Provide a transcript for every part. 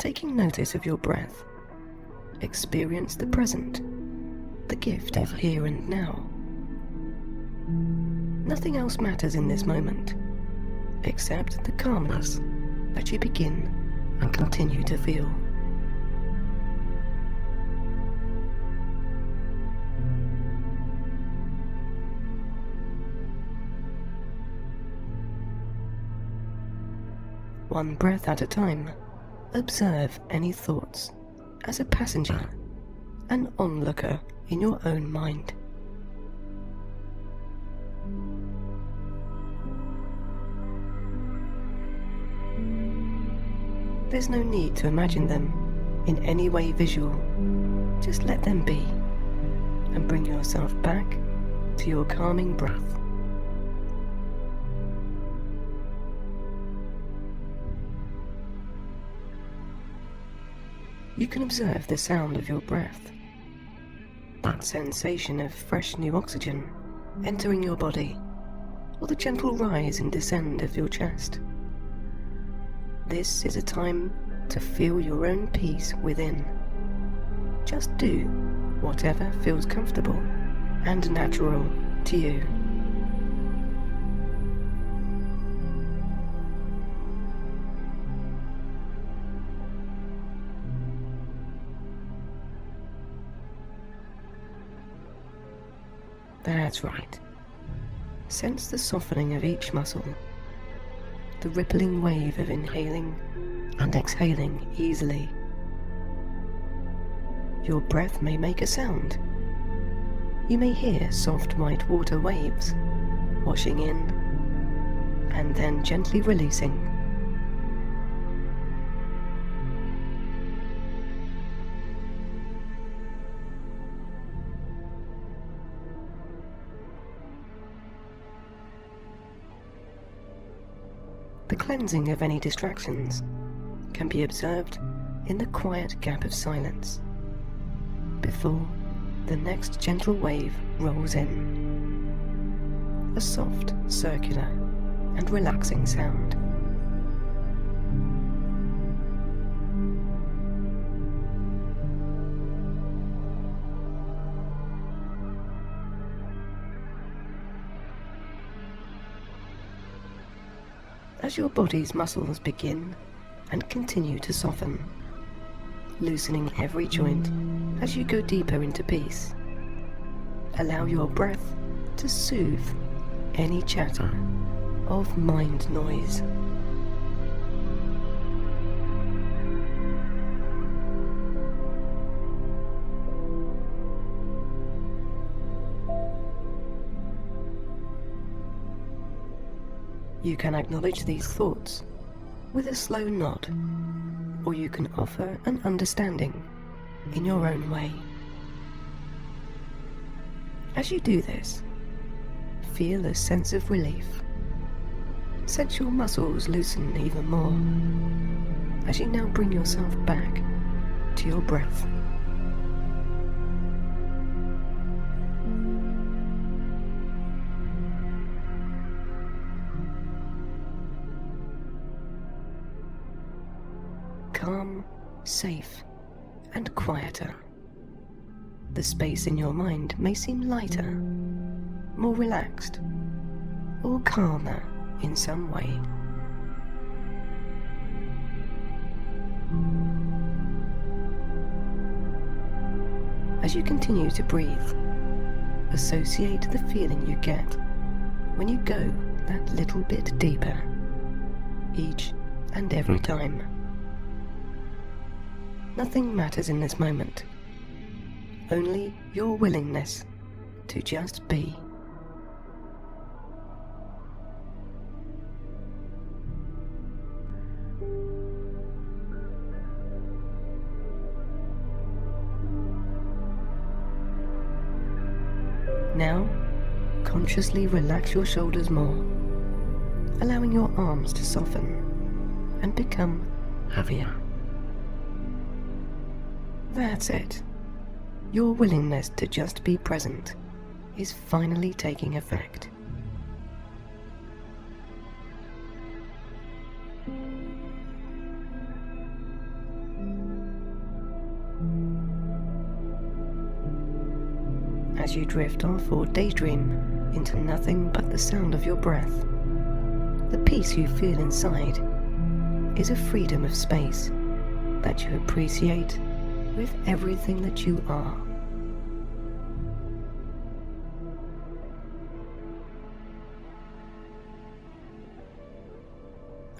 taking notice of your breath. Experience the present, the gift of here and now. Nothing else matters in this moment, except the calmness that you begin and continue to feel. One breath at a time, observe any thoughts as a passenger, an onlooker in your own mind. There's no need to imagine them in any way visual. Just let them be, and bring yourself back to your calming breath. You can observe the sound of your breath, that sensation of fresh new oxygen entering your body, or the gentle rise and descend of your chest. This is a time to feel your own peace within. Just do whatever feels comfortable and natural to you. That's right. Sense the softening of each muscle, the rippling wave of inhaling and exhaling easily. Your breath may make a sound. You may hear soft white water waves washing in and then gently releasing. The cleansing of any distractions can be observed in the quiet gap of silence before the next gentle wave rolls in. A soft, circular, and relaxing sound. As your body's muscles begin and continue to soften, loosening every joint as you go deeper into peace, allow your breath to soothe any chatter of mind noise. You can acknowledge these thoughts with a slow nod, or you can offer an understanding in your own way. As you do this, feel a sense of relief. Sense your muscles loosen even more as you now bring yourself back to your breath. Calm, safe, and quieter. The space in your mind may seem lighter, more relaxed, or calmer in some way. As you continue to breathe, associate the feeling you get when you go that little bit deeper, each and every time. Nothing matters in this moment, only your willingness to just be. Now, consciously relax your shoulders more, allowing your arms to soften and become heavier. That's it. Your willingness to just be present is finally taking effect. as you drift off or daydream into nothing but the sound of your breath. The peace you feel inside is a freedom of space that you appreciate with everything that you are.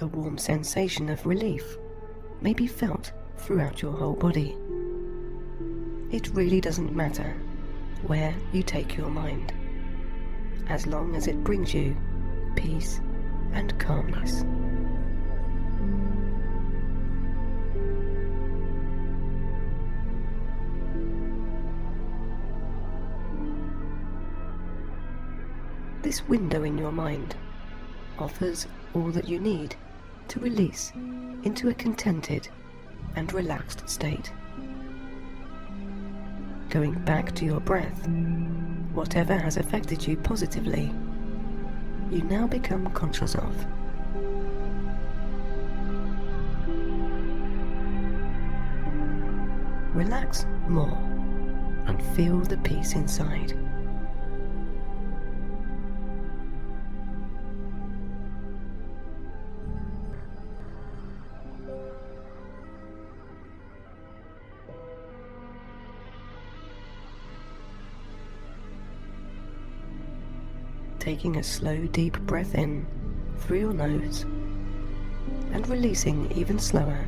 A warm sensation of relief may be felt throughout your whole body. It really doesn't matter where you take your mind, as long as it brings you peace and calmness. This window in your mind offers all that you need to release into a contented and relaxed state. Going back to your breath, whatever has affected you positively, you now become conscious of. Relax more and feel the peace inside. Taking a slow, deep breath in through your nose and releasing even slower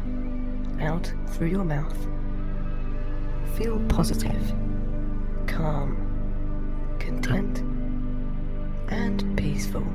out through your mouth. Feel positive, calm, content, and peaceful.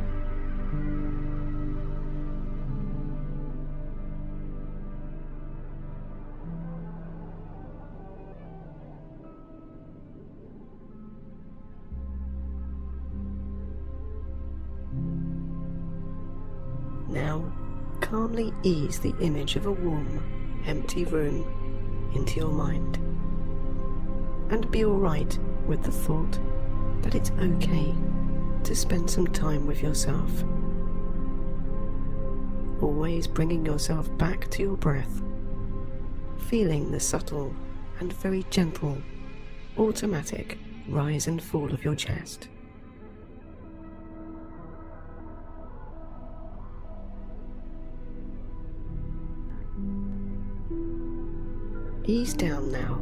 Now, calmly ease the image of a warm, empty room into your mind, and be alright with the thought that it's okay to spend some time with yourself. Always bringing yourself back to your breath, feeling the subtle and very gentle, automatic rise and fall of your chest. Ease down now.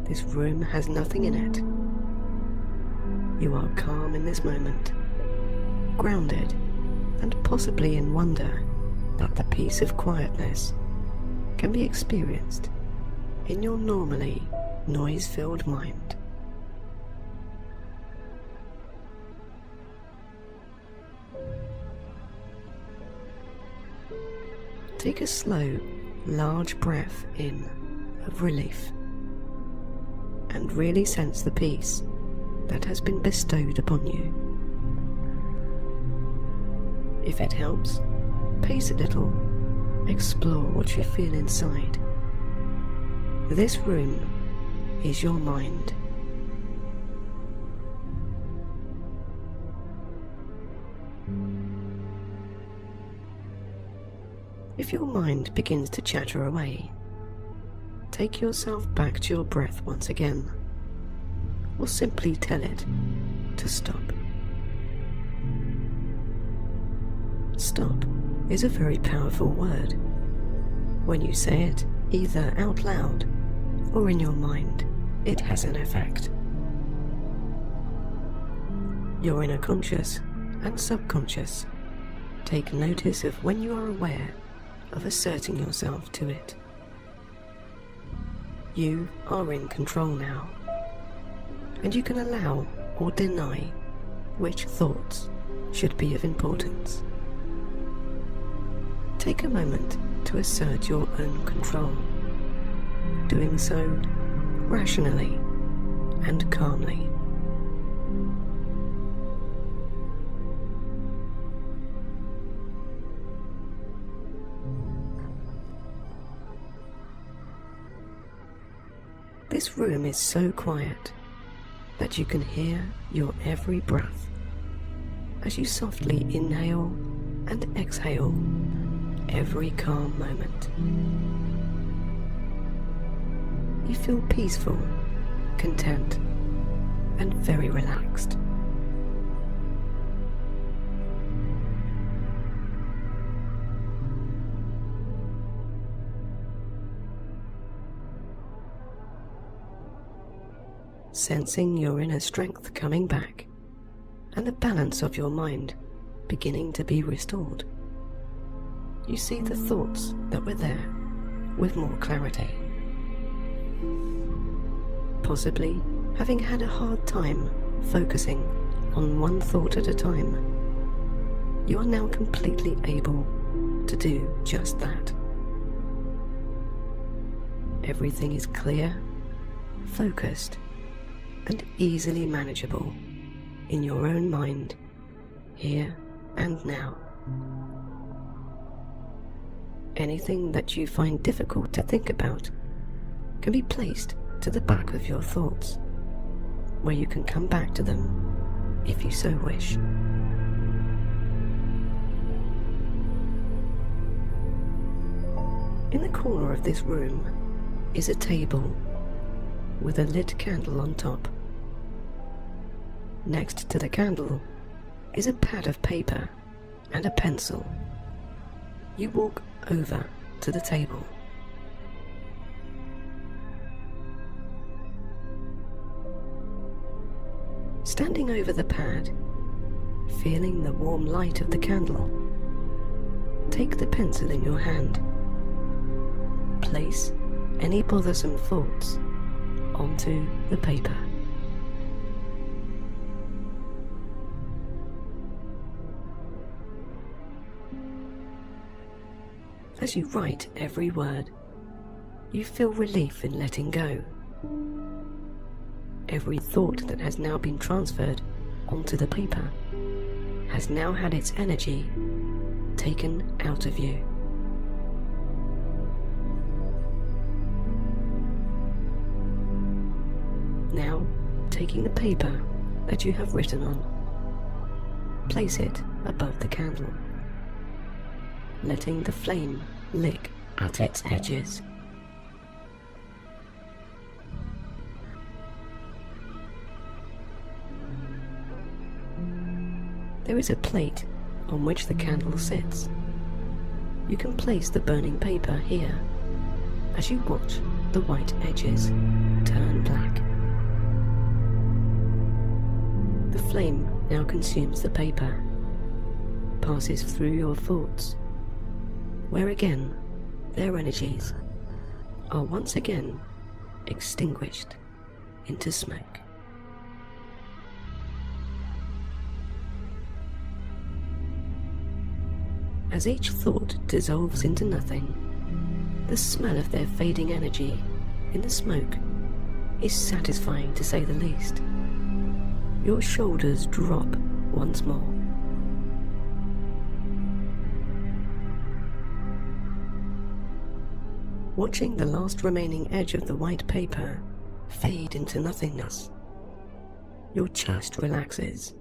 This room has nothing in it. You are calm in this moment, grounded, and possibly in wonder that the peace of quietness can be experienced in your normally noise-filled mind. Take a slow, large breath in of relief, and really sense the peace that has been bestowed upon you. If it helps, pace a little, explore what you feel inside. This room is your mind. If your mind begins to chatter away, take yourself back to your breath once again, or simply tell it to stop. Stop is a very powerful word. When you say it, either out loud or in your mind, it has an effect. Your inner conscious and subconscious take notice of when you are aware of asserting yourself to it. You are in control now, and you can allow or deny which thoughts should be of importance. Take a moment to assert your own control, doing so rationally and calmly. This room is so quiet that you can hear your every breath as you softly inhale and exhale every calm moment. You feel peaceful, content, and very relaxed. Sensing your inner strength coming back and the balance of your mind beginning to be restored, you see the thoughts that were there with more clarity. Possibly having had a hard time focusing on one thought at a time, you are now completely able to do just that. Everything is clear, focused, and easily manageable in your own mind, here and now. Anything that you find difficult to think about can be placed to the back of your thoughts, where you can come back to them if you so wish. In the corner of this room is a table with a lit candle on top. Next to the candle is a pad of paper and a pencil. You walk over to the table. Standing over the pad, feeling the warm light of the candle, take the pencil in your hand. Place any bothersome thoughts onto the paper. As you write every word, you feel relief in letting go. Every thought that has now been transferred onto the paper has now had its energy taken out of you. Now, taking the paper that you have written on, place it above the candle, letting the flame lick at its edges. There is a plate on which the candle sits. You can place the burning paper here as you watch the white edges turn black. The flame now consumes the paper, passes through your thoughts, where again their energies are once again extinguished into smoke. As each thought dissolves into nothing, the smell of their fading energy in the smoke is satisfying, to say the least. Your shoulders drop once more. Watching the last remaining edge of the white paper fade into nothingness, your chest relaxes,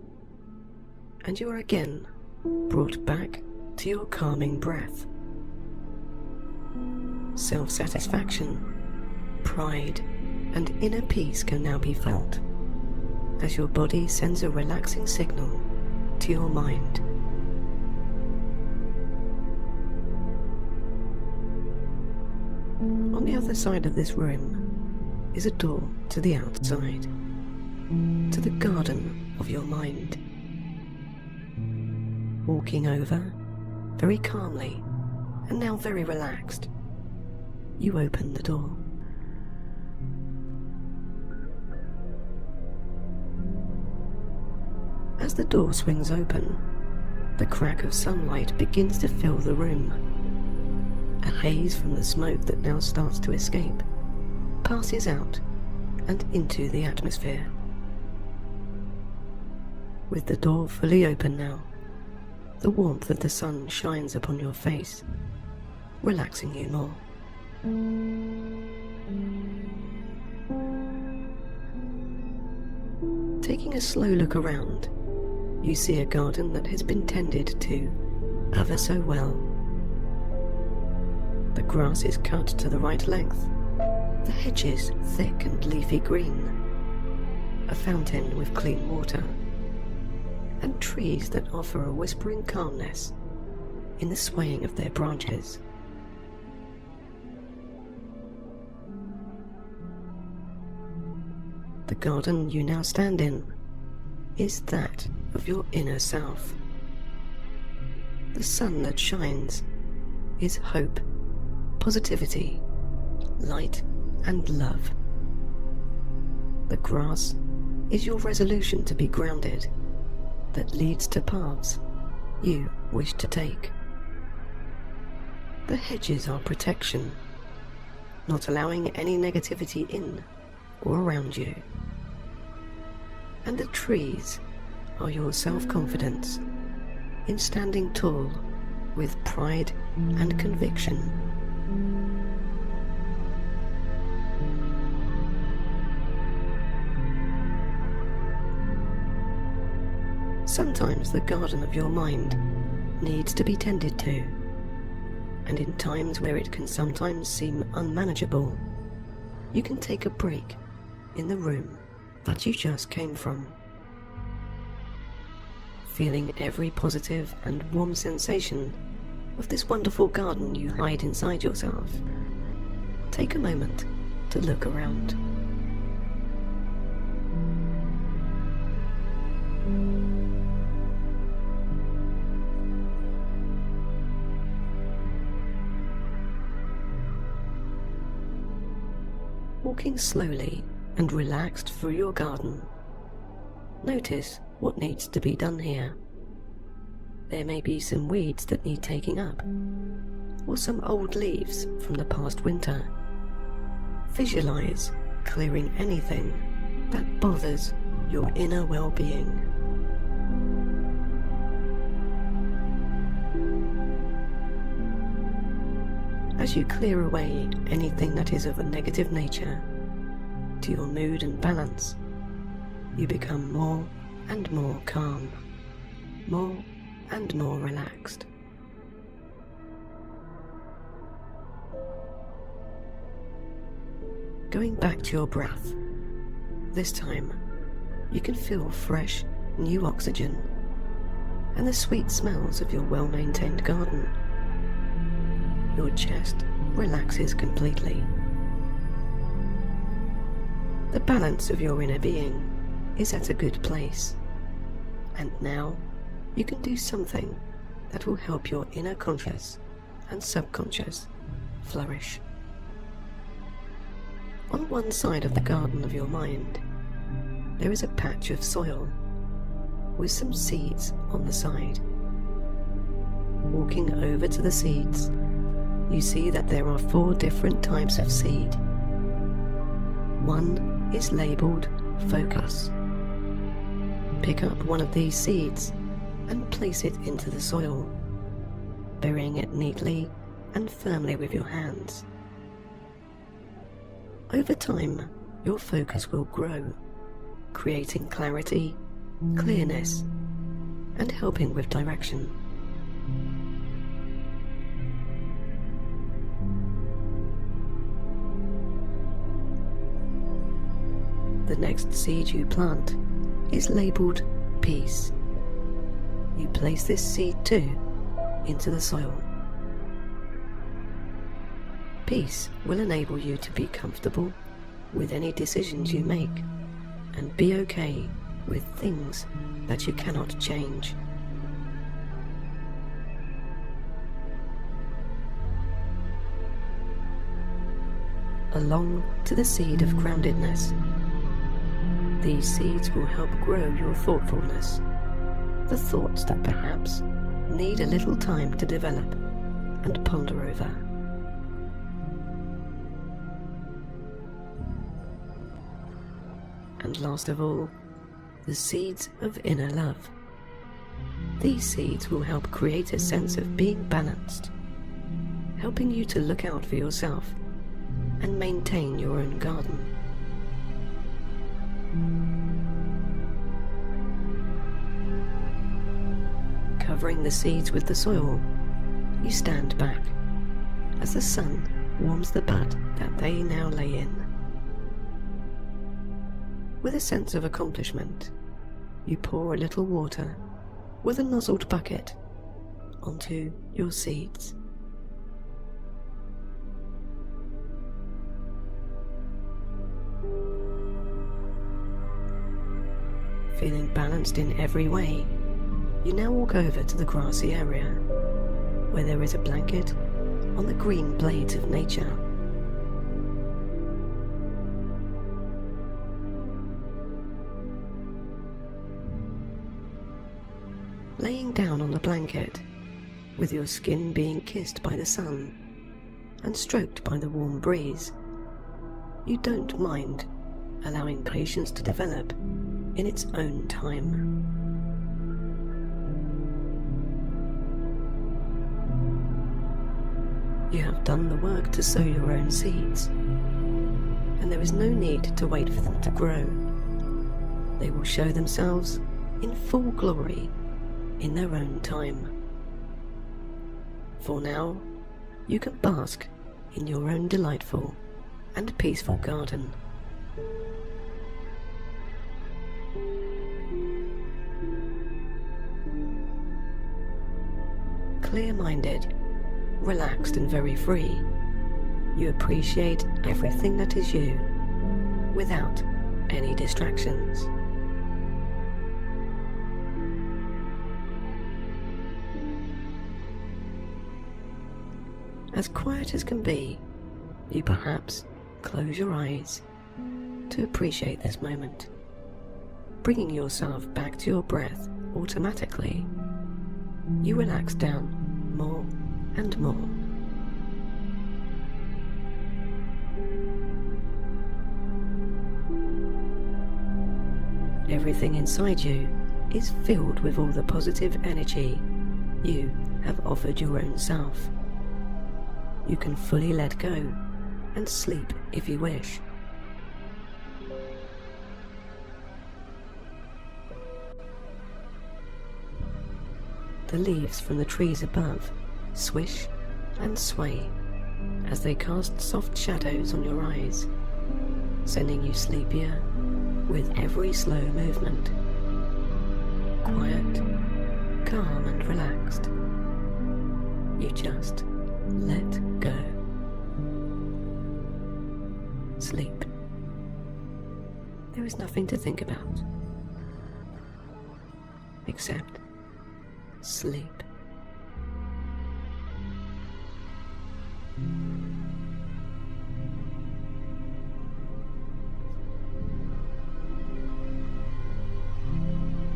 and you are again brought back to your calming breath. Self-satisfaction, pride, and inner peace can now be felt as your body sends a relaxing signal to your mind. On the other side of this room is a door to the outside, to the garden of your mind. Walking over, very calmly, and now very relaxed, you open the door. As the door swings open, the crack of sunlight begins to fill the room. A haze from the smoke that now starts to escape passes out and into the atmosphere. With the door fully open now, the warmth of the sun shines upon your face, relaxing you more. Taking a slow look around, you see a garden that has been tended to ever so well. The grass is cut to the right length, the hedges thick and leafy green. a fountain with clean water, and trees that offer a whispering calmness in the swaying of their branches. The garden you now stand in is that of your inner self. The sun that shines is hope, positivity, light, and love. The grass is your resolution to be grounded, that leads to paths you wish to take. The hedges are protection, not allowing any negativity in or around you. And the trees are your self-confidence in standing tall with pride and conviction. Sometimes the garden of your mind needs to be tended to, and in times where it can sometimes seem unmanageable, you can take a break in the room that you just came from. Feeling every positive and warm sensation of this wonderful garden you hide inside yourself, take a moment to look around. Walking slowly and relaxed through your garden, notice what needs to be done here. There may be some weeds that need taking up, or some old leaves from the past winter. Visualize clearing anything that bothers your inner well-being. As you clear away anything that is of a negative nature to your mood and balance, you become more and more calm, more and more relaxed. Going back to your breath, this time you can feel fresh, new oxygen and the sweet smells of your well-maintained garden. Your chest relaxes completely. The balance of your inner being is at a good place, and now you can do something that will help your inner conscious and subconscious flourish. On one side of the garden of your mind, there is a patch of soil with some seeds on the side. Walking over to the seeds, you see that there are 4 different types of seed. One is labeled focus. Pick up one of these seeds and place it into the soil, burying it neatly and firmly with your hands. Over time, your focus will grow, creating clarity, clearness, and helping with direction. The next seed you plant is labelled peace. You place this seed too into the soil. Peace will enable you to be comfortable with any decisions you make and be okay with things that you cannot change. Along to the seed of groundedness. These seeds will help grow your thoughtfulness, the thoughts that perhaps need a little time to develop and ponder over. And last of all, the seeds of inner love. These seeds will help create a sense of being balanced, helping you to look out for yourself and maintain your own garden. Covering the seeds with the soil, you stand back as the sun warms the bud that they now lay in. With a sense of accomplishment, you pour a little water with a nozzled bucket onto your seeds. Feeling balanced in every way, you now walk over to the grassy area where there is a blanket on the green blades of nature. Laying down on the blanket, with your skin being kissed by the sun and stroked by the warm breeze, you don't mind allowing patience to develop in its own time. You have done the work to sow your own seeds, and there is no need to wait for them to grow. They will show themselves in full glory in their own time. For now, you can bask in your own delightful and peaceful garden. Clear-minded, relaxed and very free, you appreciate everything that is you, without any distractions. As quiet as can be, you perhaps close your eyes to appreciate this moment, bringing yourself back to your breath automatically. You relax down more and more. Everything inside you is filled with all the positive energy you have offered your own self. You can fully let go and sleep if you wish. The leaves from the trees above swish and sway as they cast soft shadows on your eyes, sending you sleepier with every slow movement. Quiet, calm and relaxed. You just let go. Sleep. There is nothing to think about except sleep.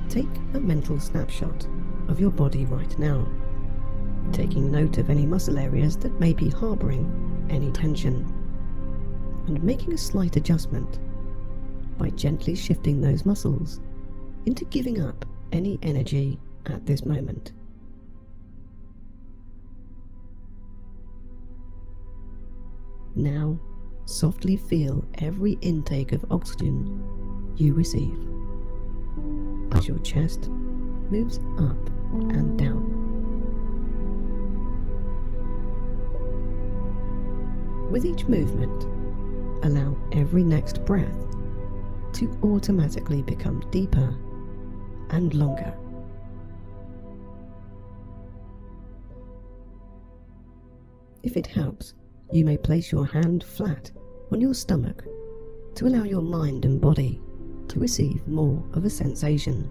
Take a mental snapshot of your body right now, taking note of any muscle areas that may be harboring any tension, and making a slight adjustment by gently shifting those muscles into giving up any energy at this moment. Now, softly feel every intake of oxygen you receive as your chest moves up and down. With each movement, allow every next breath to automatically become deeper and longer. If it helps, you may place your hand flat on your stomach to allow your mind and body to receive more of a sensation.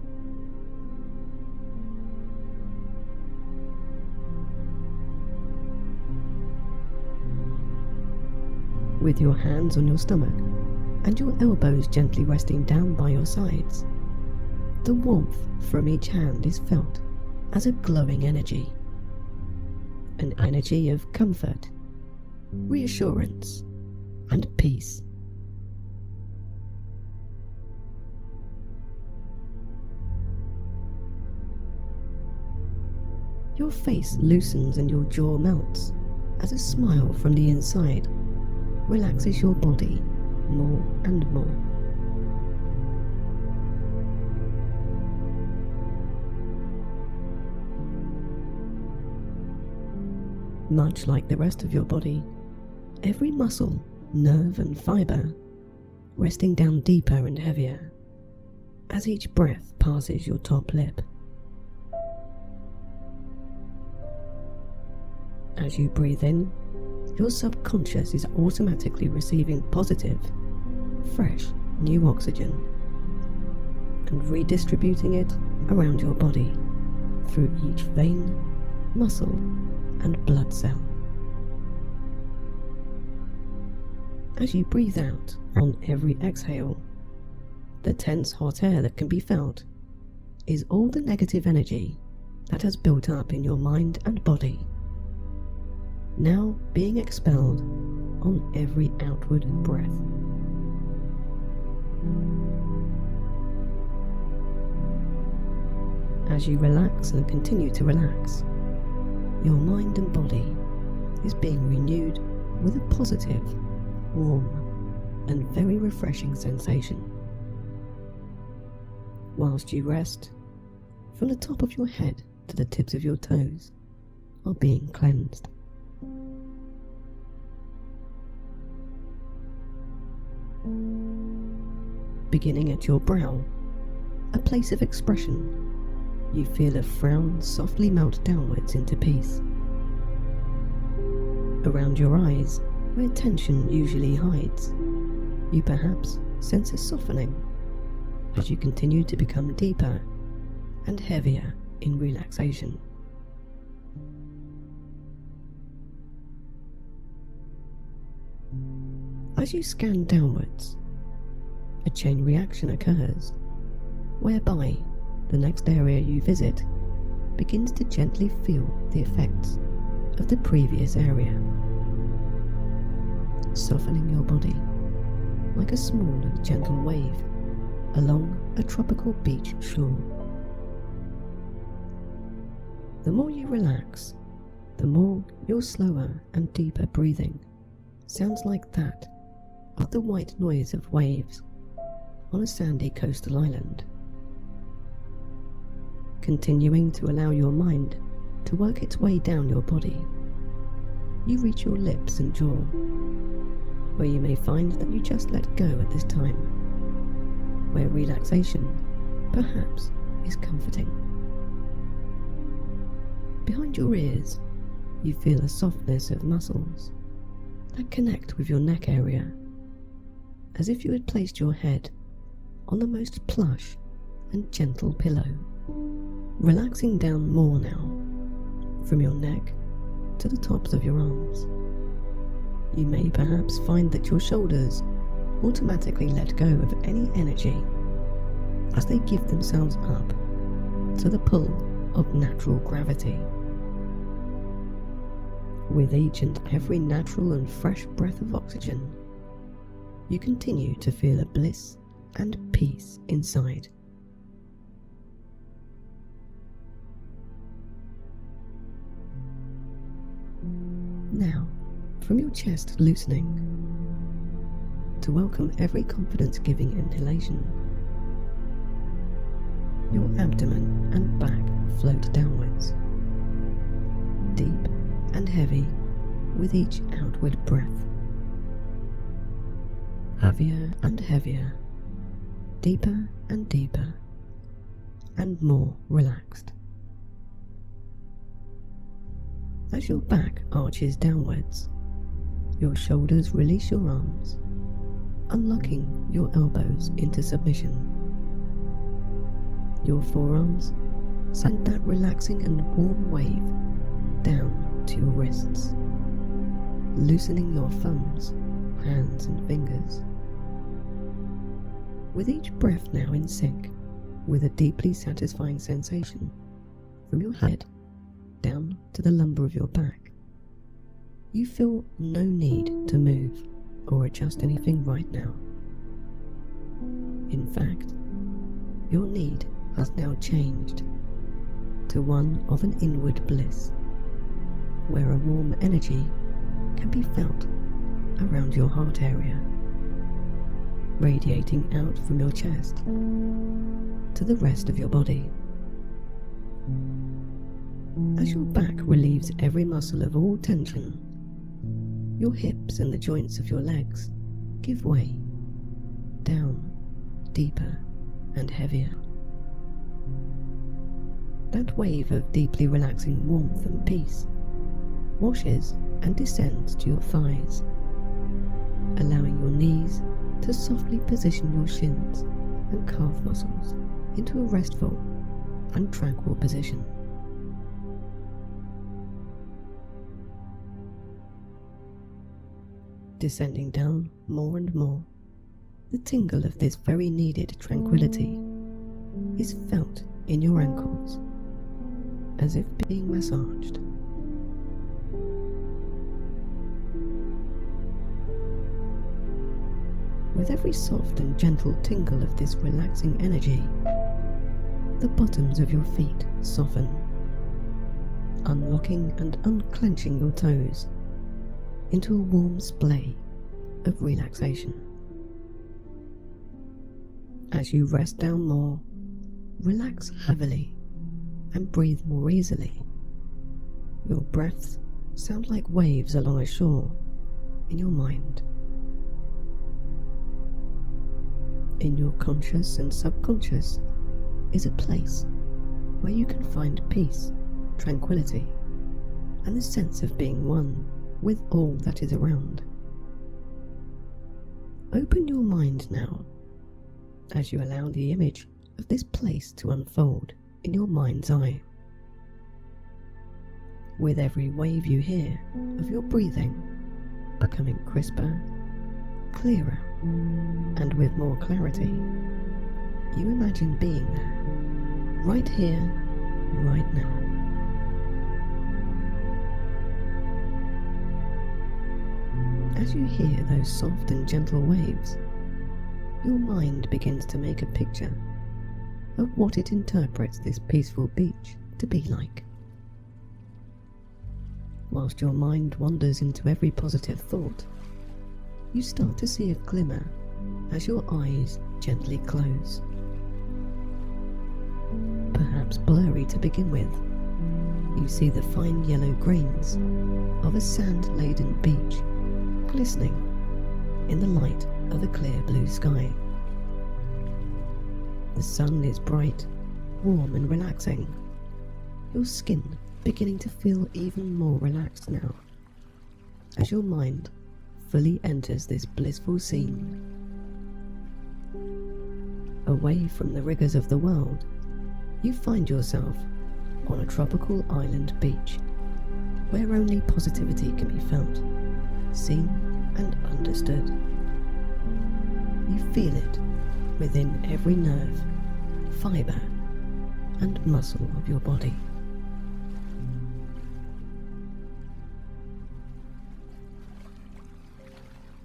With your hands on your stomach and your elbows gently resting down by your sides, the warmth from each hand is felt as a glowing energy, an energy of comfort, reassurance, and peace. Your face loosens and your jaw melts as a smile from the inside relaxes your body more and more. Much like the rest of your body, every muscle, nerve and fibre resting down deeper and heavier as each breath passes your top lip. As you breathe in, your subconscious is automatically receiving positive, fresh, new oxygen and redistributing it around your body through each vein, muscle, and blood cell. As you breathe out on every exhale, the tense hot air that can be felt is all the negative energy that has built up in your mind and body, now being expelled on every outward breath. As you relax and continue to relax, your mind and body is being renewed with a positive, warm, and very refreshing sensation. Whilst you rest, from the top of your head to the tips of your toes are being cleansed. Beginning at your brow, a place of expression, you feel a frown softly melt downwards into peace. Around your eyes, where tension usually hides, you perhaps sense a softening as you continue to become deeper and heavier in relaxation. As you scan downwards, a chain reaction occurs, whereby the next area you visit begins to gently feel the effects of the previous area, softening your body like a small and gentle wave along a tropical beach shore. The more you relax, the more your slower and deeper breathing sounds like that of the white noise of waves on a sandy coastal island. Continuing to allow your mind to work its way down your body, you reach your lips and jaw, where you may find that you just let go at this time, where relaxation perhaps is comforting. Behind your ears, you feel a softness of muscles that connect with your neck area, as if you had placed your head on the most plush and gentle pillow, relaxing down more now, from your neck to the tops of your arms. You may perhaps find that your shoulders automatically let go of any energy as they give themselves up to the pull of natural gravity. With each and every natural and fresh breath of oxygen, you continue to feel a bliss and peace inside. Now, from your chest loosening, to welcome every confidence-giving inhalation, your abdomen and back float downwards, deep and heavy with each outward breath. Heavier and heavier, deeper and deeper, and more relaxed. As your back arches downwards, your shoulders release your arms, unlocking your elbows into submission. Your forearms send that relaxing and warm wave down to your wrists, loosening your thumbs, hands and fingers. With each breath now in sync with a deeply satisfying sensation from your head down to the lumbar of your back, you feel no need to move or adjust anything right now. In fact, your need has now changed to one of an inward bliss, where a warm energy can be felt around your heart area, radiating out from your chest to the rest of your body. As your back relieves every muscle of all tension, your hips and the joints of your legs give way, down, deeper and heavier. That wave of deeply relaxing warmth and peace washes and descends to your thighs, allowing your knees to softly position your shins and calf muscles into a restful and tranquil position. Descending down more and more, the tingle of this very needed tranquility is felt in your ankles, as if being massaged. With every soft and gentle tingle of this relaxing energy, the bottoms of your feet soften, unlocking and unclenching your toes into a warm splay of relaxation. As you rest down more, relax heavily and breathe more easily. Your breaths sound like waves along a shore in your mind. In your conscious and subconscious is a place where you can find peace, tranquility, and the sense of being one with all that is around. Open your mind now as you allow the image of this place to unfold in your mind's eye. With every wave you hear of your breathing becoming crisper, clearer, and with more clarity, you imagine being there, right here, right now. As you hear those soft and gentle waves, your mind begins to make a picture of what it interprets this peaceful beach to be like. Whilst your mind wanders into every positive thought, you start to see a glimmer as your eyes gently close. Perhaps blurry to begin with, you see the fine yellow grains of a sand-laden beach glistening in the light of a clear blue sky. The sun is bright, warm and relaxing, your skin beginning to feel even more relaxed now, as your mind fully enters this blissful scene. Away from the rigours of the world, you find yourself on a tropical island beach, where only positivity can be felt, seen and understood. You feel it within every nerve, fibre and muscle of your body.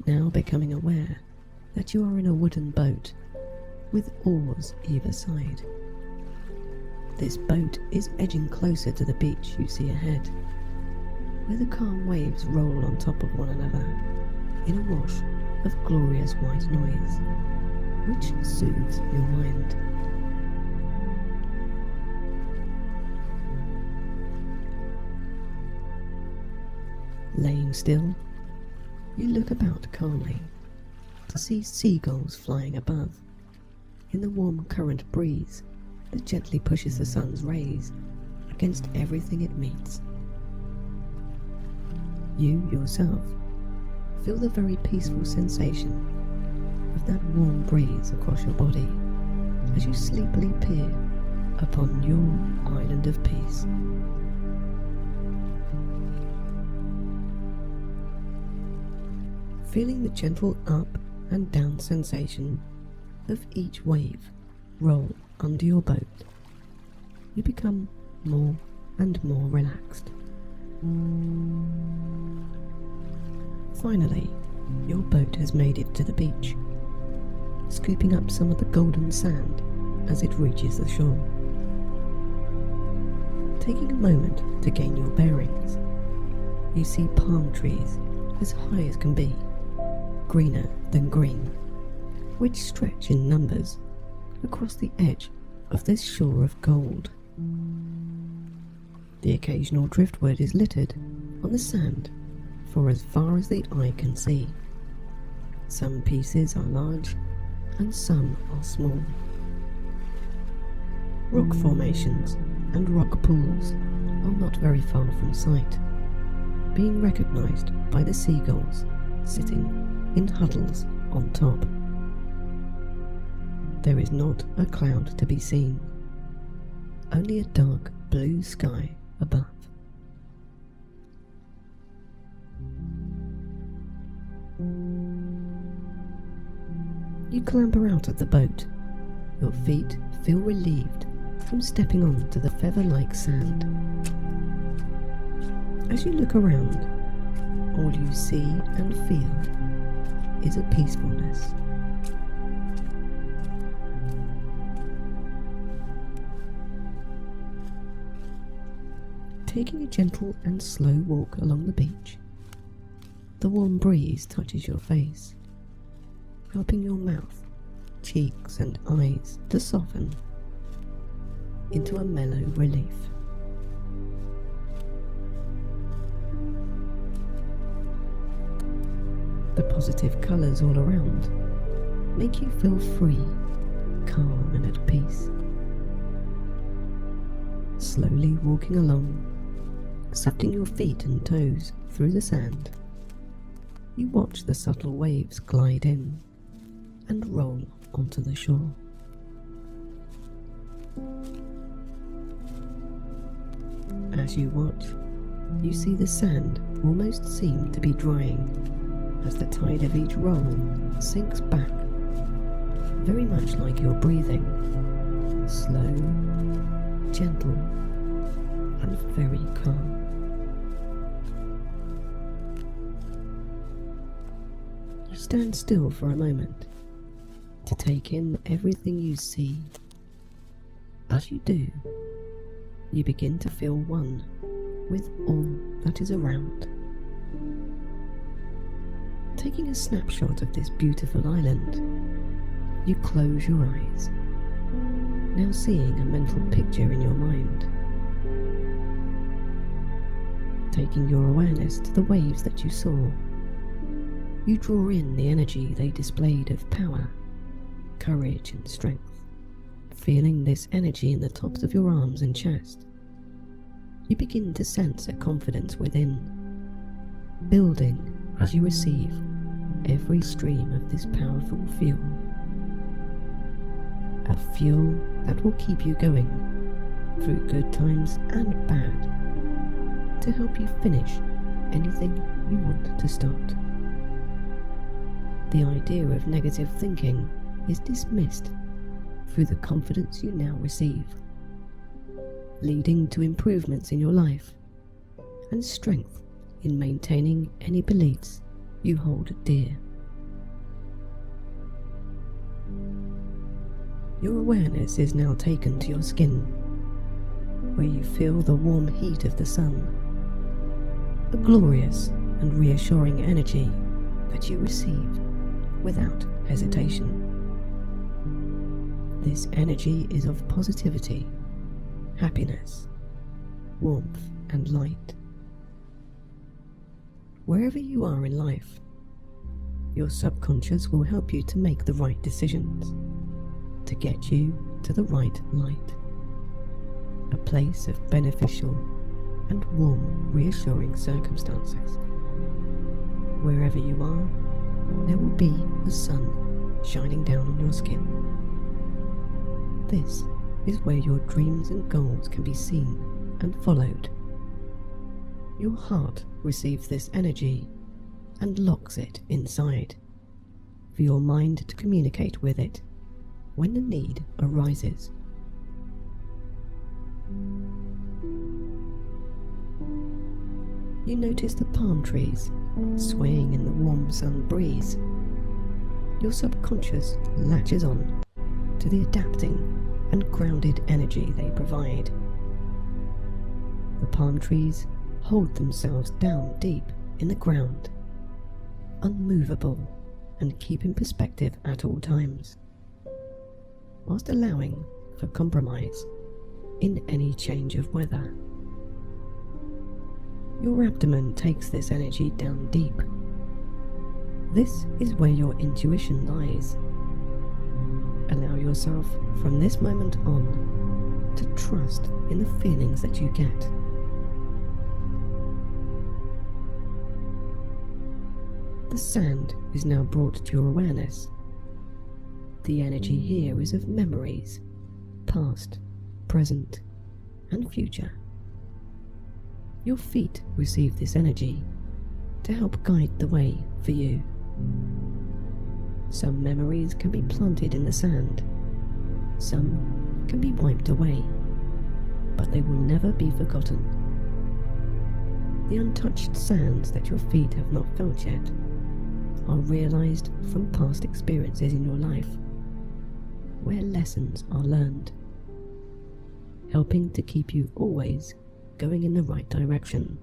Now becoming aware that you are in a wooden boat with oars either side. This boat is edging closer to the beach you see ahead, where the calm waves roll on top of one another in a wash of glorious white noise, which soothes your mind. Laying still, you look about calmly to see seagulls flying above in the warm current breeze that gently pushes the sun's rays against everything it meets. You yourself feel the very peaceful sensation of that warm breeze across your body as you sleepily peer upon your island of peace. Feeling the gentle up and down sensation of each wave roll under your boat, you become more and more relaxed. Finally, your boat has made it to the beach, scooping up some of the golden sand as it reaches the shore. Taking a moment to gain your bearings, you see palm trees as high as can be, greener than green, which stretch in numbers across the edge of this shore of gold. The occasional driftwood is littered on the sand for as far as the eye can see. Some pieces are large, and some are small. Rock formations and rock pools are not very far from sight, being recognized by the seagulls sitting in huddles on top. There is not a cloud to be seen, only a dark blue sky above. You clamber out of the boat. Your feet feel relieved from stepping onto the feather-like sand. As you look around, all you see and feel is a peacefulness. Taking a gentle and slow walk along the beach, the warm breeze touches your face, helping your mouth, cheeks and eyes to soften into a mellow relief. The positive colours all around make you feel free, calm and at peace. Slowly walking along, sifting your feet and toes through the sand, you watch the subtle waves glide in and roll onto the shore. As you watch, you see the sand almost seem to be drying as the tide of each roll sinks back, very much like your breathing, slow, gentle, and very calm. You stand still for a moment to take in everything you see. As you do, you begin to feel one with all that is around. Taking a snapshot of this beautiful island, you close your eyes, now seeing a mental picture in your mind. Taking your awareness to the waves that you saw, you draw in the energy they displayed of power, courage and strength. Feeling this energy in the tops of your arms and chest, you begin to sense a confidence within, building as you receive every stream of this powerful fuel. A fuel that will keep you going through good times and bad, to help you finish anything you want to start. The idea of negative thinking is dismissed through the confidence you now receive, leading to improvements in your life and strength in maintaining any beliefs you hold dear. Your awareness is now taken to your skin, where you feel the warm heat of the sun, a glorious and reassuring energy that you receive without hesitation. This energy is of positivity, happiness, warmth and light. Wherever you are in life, your subconscious will help you to make the right decisions, to get you to the right light, a place of beneficial and warm, reassuring circumstances. Wherever you are, there will be the sun shining down on your skin. This is where your dreams and goals can be seen and followed. Your heart receives this energy and locks it inside, for your mind to communicate with it when the need arises. You notice the palm trees swaying in the warm sun breeze. Your subconscious latches on to the adapting and grounded energy they provide. The palm trees hold themselves down deep in the ground, unmovable and keep in perspective at all times, whilst allowing for compromise in any change of weather. Your abdomen takes this energy down deep. This is where your intuition lies, Allow yourself from this moment on to trust in the feelings that you get. The sand is now brought to your awareness. The energy here is of memories, past, present, and future. Your feet receive this energy to help guide the way for you. Some memories can be planted in the sand, some can be wiped away, but they will never be forgotten. The untouched sands that your feet have not felt yet are realized from past experiences in your life, where lessons are learned, helping to keep you always going in the right direction.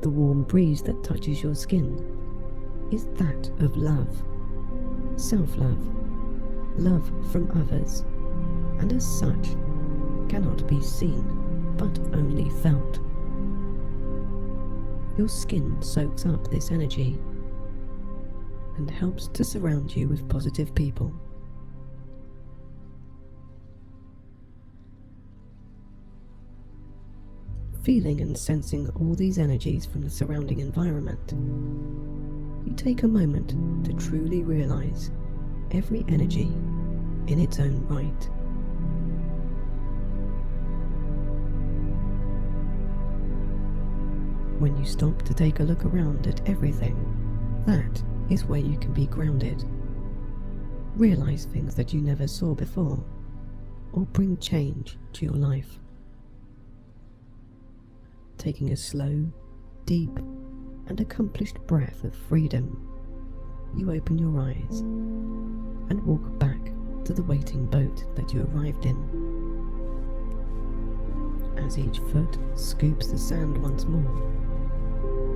The warm breeze that touches your skin is that of love, self-love, love from others, and as such cannot be seen but only felt. Your skin soaks up this energy and helps to surround you with positive people. Feeling and sensing all these energies from the surrounding environment, you take a moment to truly realize every energy in its own right. When you stop to take a look around at everything, that is where you can be grounded. Realize things that you never saw before, or bring change to your life. Taking a slow, deep, and accomplished breath of freedom, you open your eyes and walk back to the waiting boat that you arrived in. As each foot scoops the sand once more,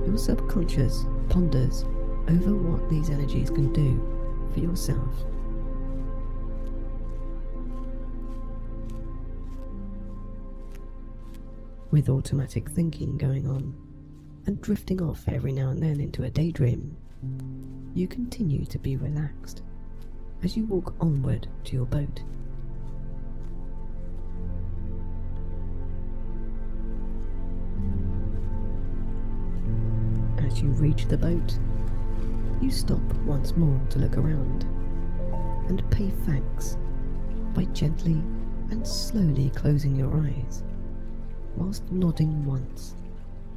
your subconscious ponders over what these energies can do for yourself. With automatic thinking going on and drifting off every now and then into a daydream, you continue to be relaxed as you walk onward to your boat. As you reach the boat, you stop once more to look around and pay thanks by gently and slowly closing your eyes, whilst nodding once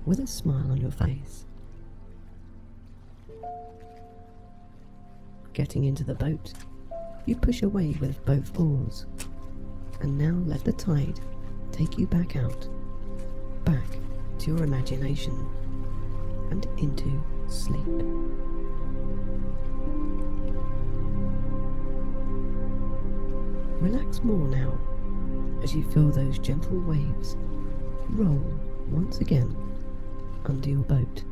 with a smile on your face. Getting into the boat, you push away with both oars, and now let the tide take you back out, back to your imagination, and into sleep. Relax more now as you feel those gentle waves roll once again under your boat,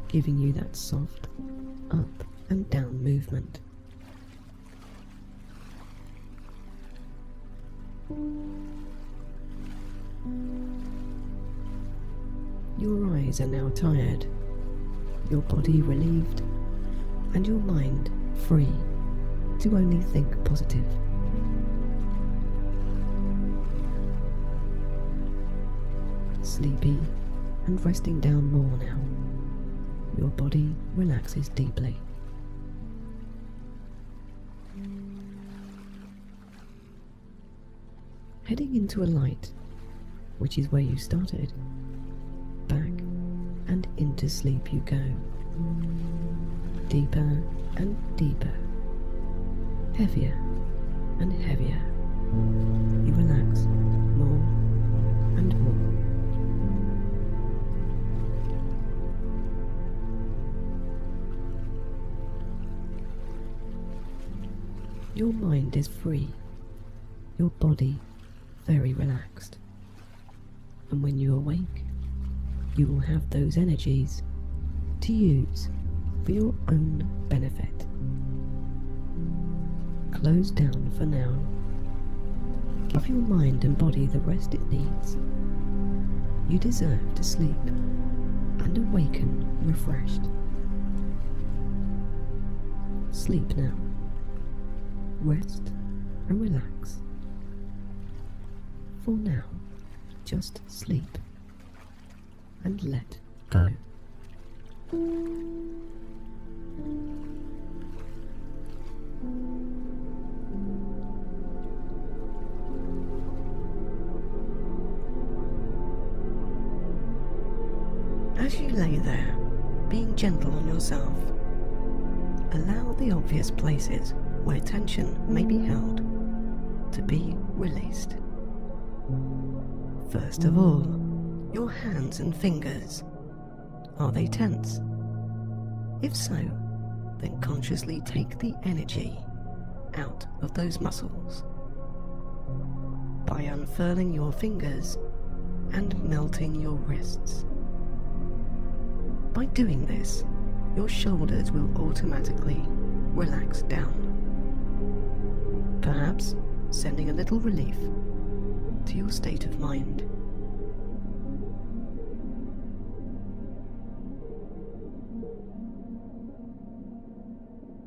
giving you that soft up and down movement. Your eyes are now tired, your body relieved, and your mind free to only think positive. Sleepy and resting down more now, your body relaxes deeply. Heading into a light, which is where you started, back and into sleep you go, deeper and deeper, heavier and heavier. You relax more and more. Your mind is free, your body very relaxed, and when you awake, you will have those energies to use for your own benefit. Close down for now. Give your mind and body the rest it needs. You deserve to sleep and awaken refreshed. Sleep now. Rest and relax. For now, just sleep and let go. As you lay there, being gentle on yourself, allow the obvious places where tension may be held to be released. First of all, your hands and fingers. Are they tense? If so, then consciously take the energy out of those muscles by unfurling your fingers and melting your wrists. By doing this, your shoulders will automatically relax down, perhaps sending a little relief to your state of mind.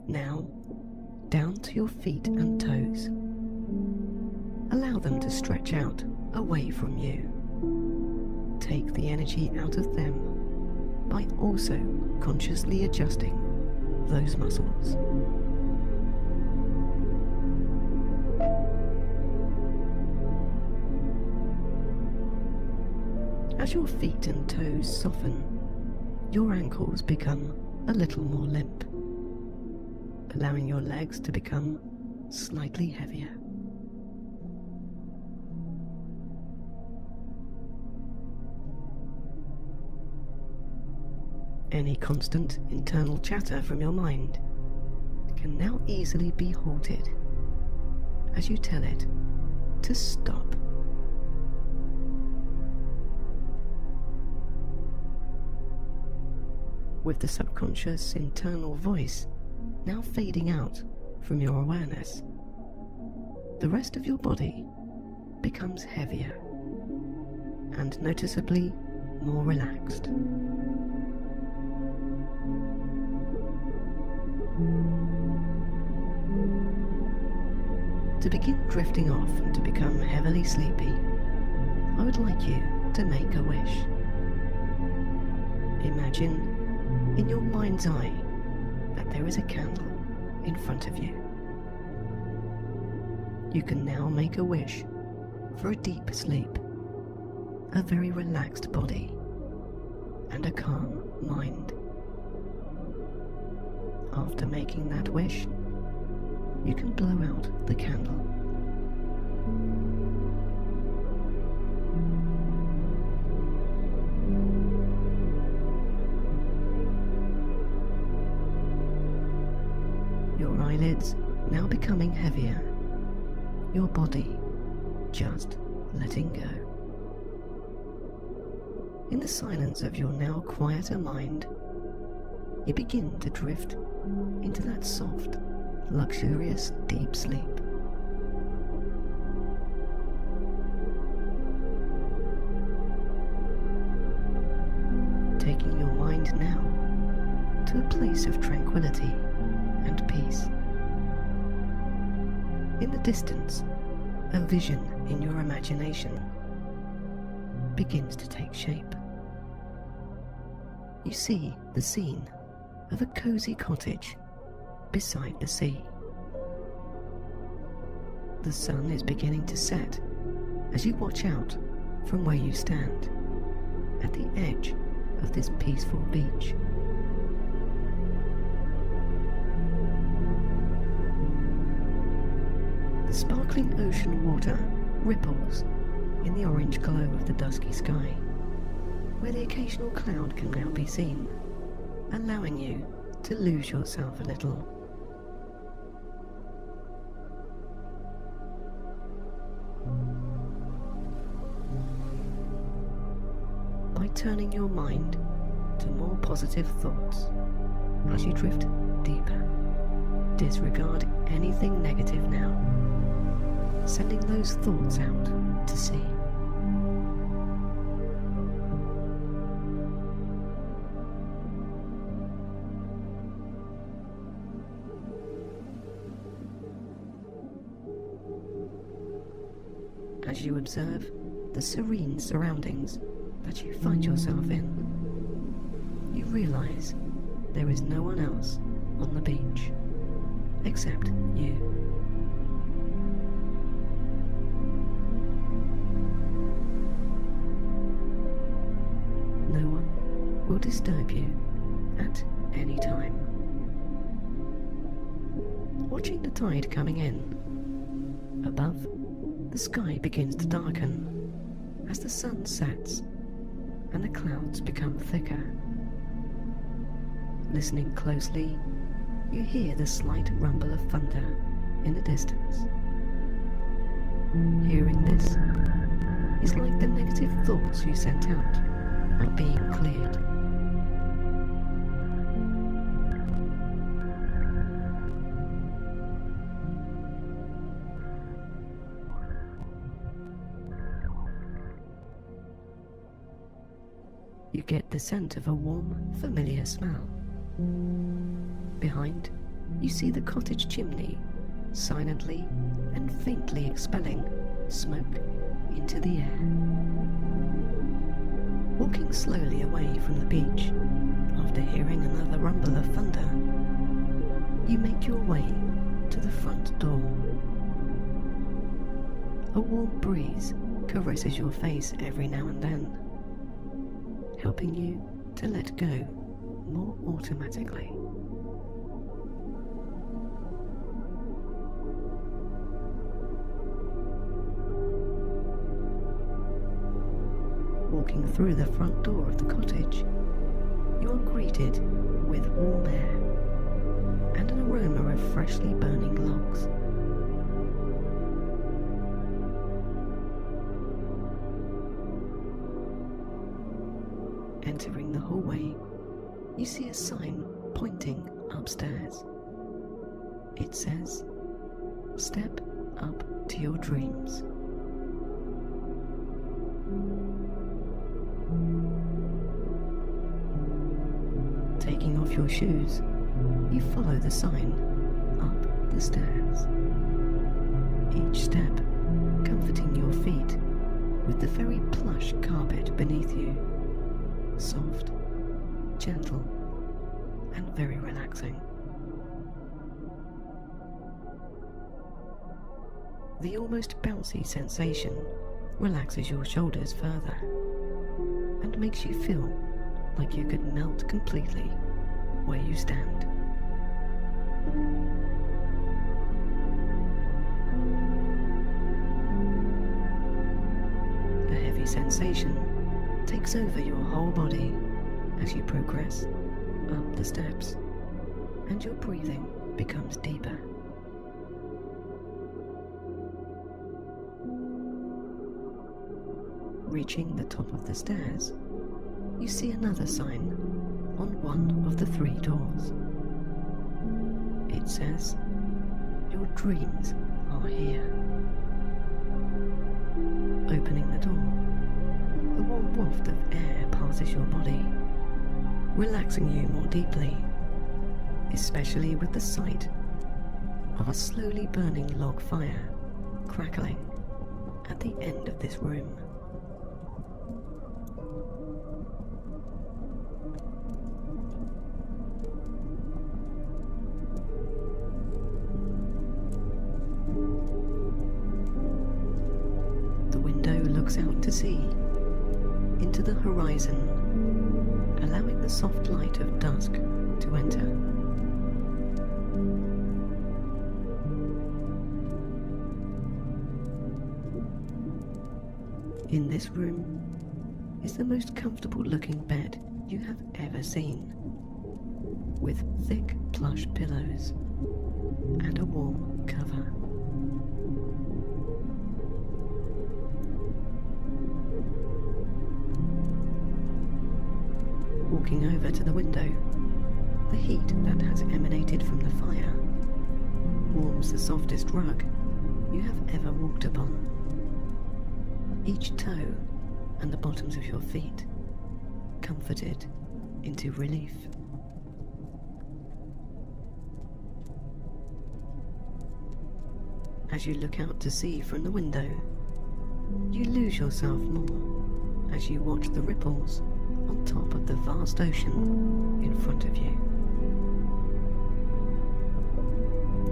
Now, down to your feet and toes. Allow them to stretch out away from you. Take the energy out of them by also consciously adjusting those muscles. As your feet and toes soften, your ankles become a little more limp, allowing your legs to become slightly heavier. Any constant internal chatter from your mind can now easily be halted as you tell it to stop. With the subconscious internal voice now fading out from your awareness, the rest of your body becomes heavier and noticeably more relaxed. To begin drifting off and to become heavily sleepy, I would like you to make a wish. Imagine in your mind's eye that there is a candle in front of you. You can now make a wish for a deep sleep, a very relaxed body, and a calm mind. After making that wish, you can blow out the candle. Your eyelids now becoming heavier, your body just letting go. In the silence of your now quieter mind, you begin to drift into that soft, luxurious deep sleep. Taking your mind now to a place of tranquility and peace. In the distance, a vision in your imagination begins to take shape. You see the scene of a cozy cottage beside the sea. The sun is beginning to set as you watch out from where you stand at the edge of this peaceful beach. The sparkling ocean water ripples in the orange glow of the dusky sky, where the occasional cloud can now be seen, allowing you to lose yourself a little. By turning your mind to more positive thoughts as you drift deeper, disregard anything negative now, sending those thoughts out to sea. as you observe the serene surroundings that you find yourself in. You realize there is no one else on the beach except you. No one will disturb you at any time. Watching the tide coming in, above, the sky begins to darken as the sun sets and the clouds become thicker. Listening closely, you hear the slight rumble of thunder in the distance. Hearing this is like the negative thoughts you sent out are being cleared. You get the scent of a warm, familiar smell. Behind, you see the cottage chimney, silently and faintly expelling smoke into the air. Walking slowly away from the beach, after hearing another rumble of thunder, you make your way to the front door. A warm breeze caresses your face every now and then, helping you to let go more automatically. Walking through the front door of the cottage, you are greeted with warm air and an aroma of freshly burning logs. Entering the hallway, you see a sign pointing upstairs. It says, "Step up to your dreams." Taking off your shoes, you follow the sign up the stairs. Each step comforting your feet with the very plush carpet beneath you. Soft, gentle, and very relaxing. The almost bouncy sensation relaxes your shoulders further and makes you feel like you could melt completely where you stand. A heavy sensation takes over your whole body as you progress up the steps, and your breathing becomes deeper. Reaching the top of the stairs, you see another sign on one of the 3 doors. It says, "Your dreams are here." Opening the door, a warm waft of air passes your body, relaxing you more deeply, especially with the sight of a slowly burning log fire crackling at the end of this room. The window looks out to sea, into the horizon, allowing the soft light of dusk to enter. In this room is the most comfortable looking bed you have ever seen, with thick plush pillows and a warm cover. Walking over to the window, the heat that has emanated from the fire warms the softest rug you have ever walked upon. Each toe and the bottoms of your feet comforted into relief. As you look out to sea from the window, You lose yourself more as you watch the ripples on top of the vast ocean in front of you.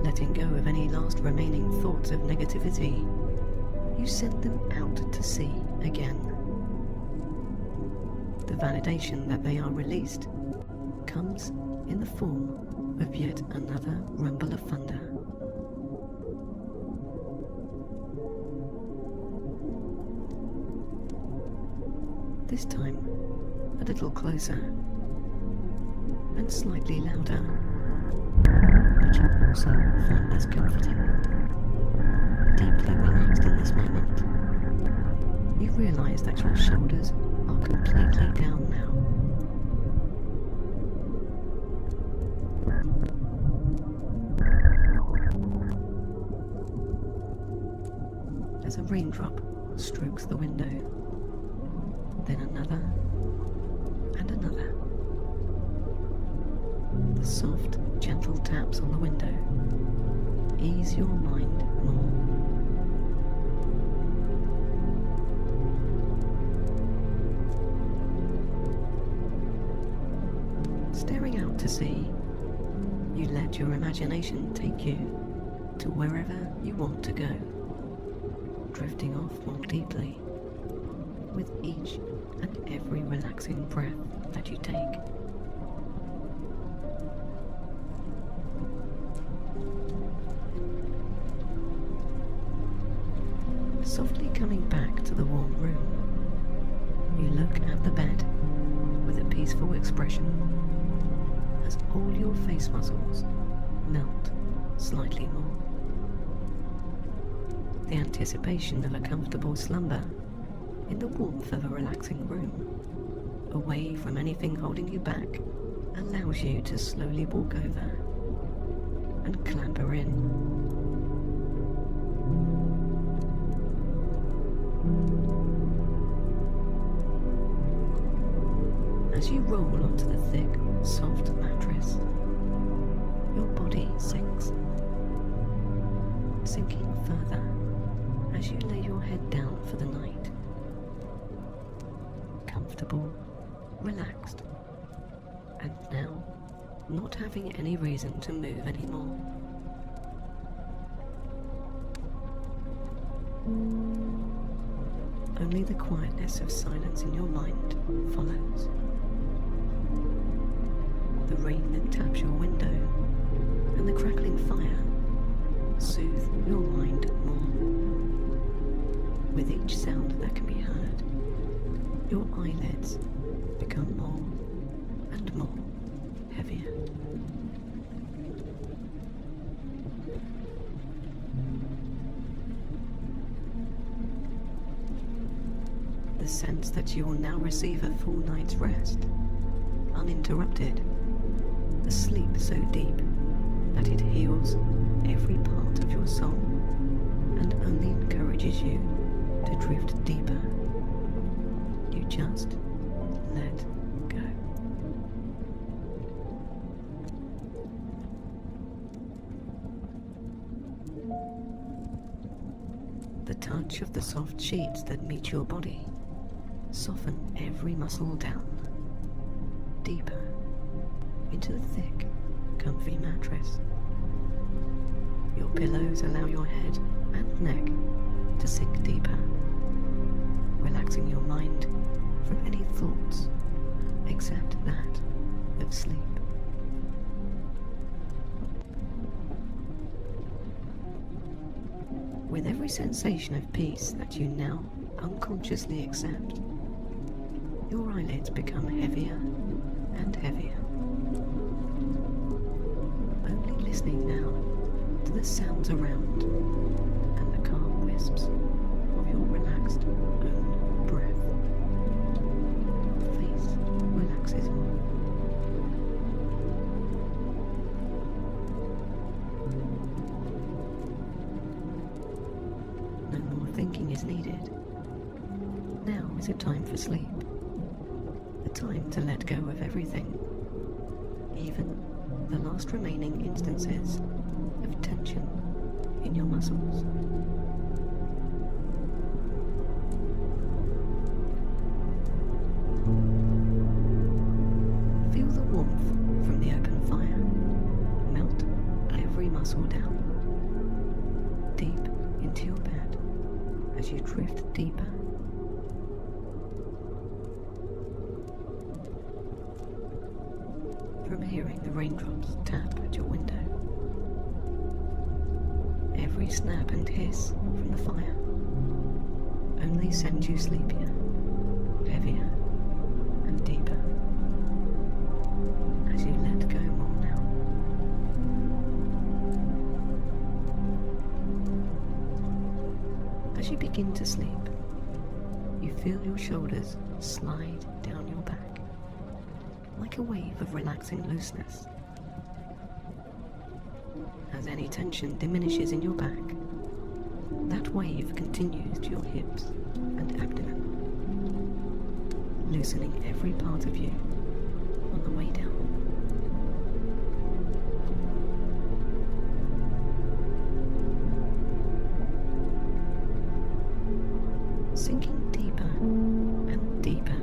Letting go of any last remaining thoughts of negativity, you send them out to sea again. The validation that they are released comes in the form of yet another rumble of thunder. This time, a little closer and slightly louder, but you also find this comforting. Deeply relaxed in this moment, you realize that your shoulders are completely down now. As a raindrop strokes the window, then another and another. The soft, gentle taps on the window ease your mind more. Staring out to sea, you let your imagination take you to wherever you want to go, drifting off more deeply with each and every relaxing breath that you take. Softly coming back to the warm room, you look at the bed with a peaceful expression as all your face muscles melt slightly more. The anticipation of a comfortable slumber in the warmth of a relaxing room, away from anything holding you back, allows you to slowly walk over and clamber in. As you roll onto the thick, soft mattress, your body sinks, sinking further as you lay your head down for the night. Comfortable, relaxed, and now not having any reason to move anymore. Only the quietness of silence in your mind follows. The rain that taps your window and the crackling fire soothe your mind more. With each sound that can be heard, your eyelids become more and more heavier. The sense that you will now receive a full night's rest, uninterrupted, a sleep so deep that it heals every part of your soul and only encourages you to drift deeper. You just let go. The touch of the soft sheets that meet your body soften every muscle down, deeper into the thick, comfy mattress. Your pillows allow your head and neck to sink deeper, relaxing your mind from any thoughts except that of sleep. With every sensation of peace that you now unconsciously accept, your eyelids become heavier and heavier. Only listening now to the sounds around and the calm wisps of your relaxed own breath. Your face relaxes more. No more thinking is needed. Now is a time for sleep. A time to let go of everything, even the last remaining instances of tension in your muscles. muscle down, deep into your bed as you drift deeper. From hearing the raindrops tap at your window, every snap and hiss from the fire only sends you sleepier, heavier, and deeper as you let go more now. As you begin to sleep, you feel your shoulders slide down your back like a wave of relaxing looseness. As any tension diminishes in your back, that wave continues to your hips and abdomen, loosening every part of you on the way down. Sinking deeper and deeper,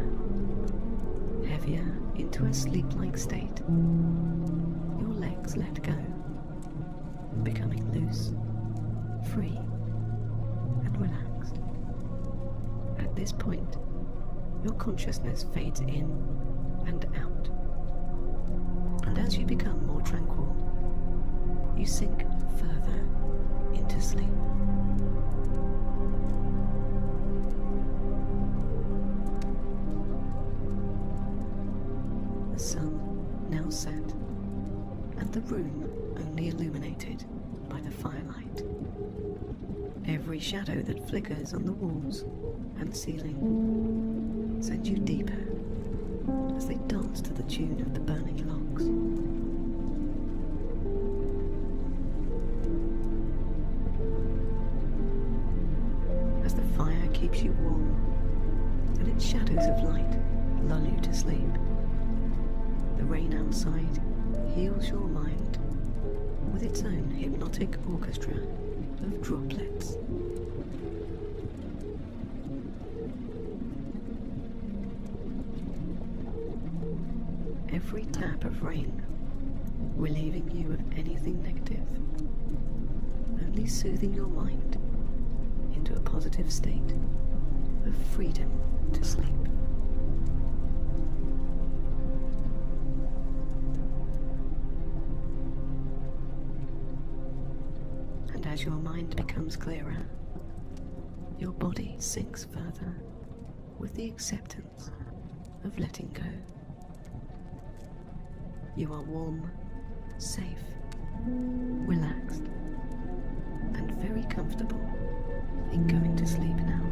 heavier into a sleep-like state, your legs let go, becoming loose, free, and relaxed. At this point, your consciousness fades in and out, and as you become more tranquil, you sink further into sleep. The sun now set, and the room only illuminated by the firelight. Every shadow that flickers on the walls and ceiling sends you deeper as they dance to the tune of the burning logs. As the fire keeps you warm and its shadows of light lull you to sleep, the rain outside heals your mind with its own hypnotic orchestra of droplets. Every tap of rain, relieving you of anything negative, only soothing your mind into a positive state of freedom to sleep. As your mind becomes clearer, your body sinks further with the acceptance of letting go. You are warm, safe, relaxed, and very comfortable in going to sleep now.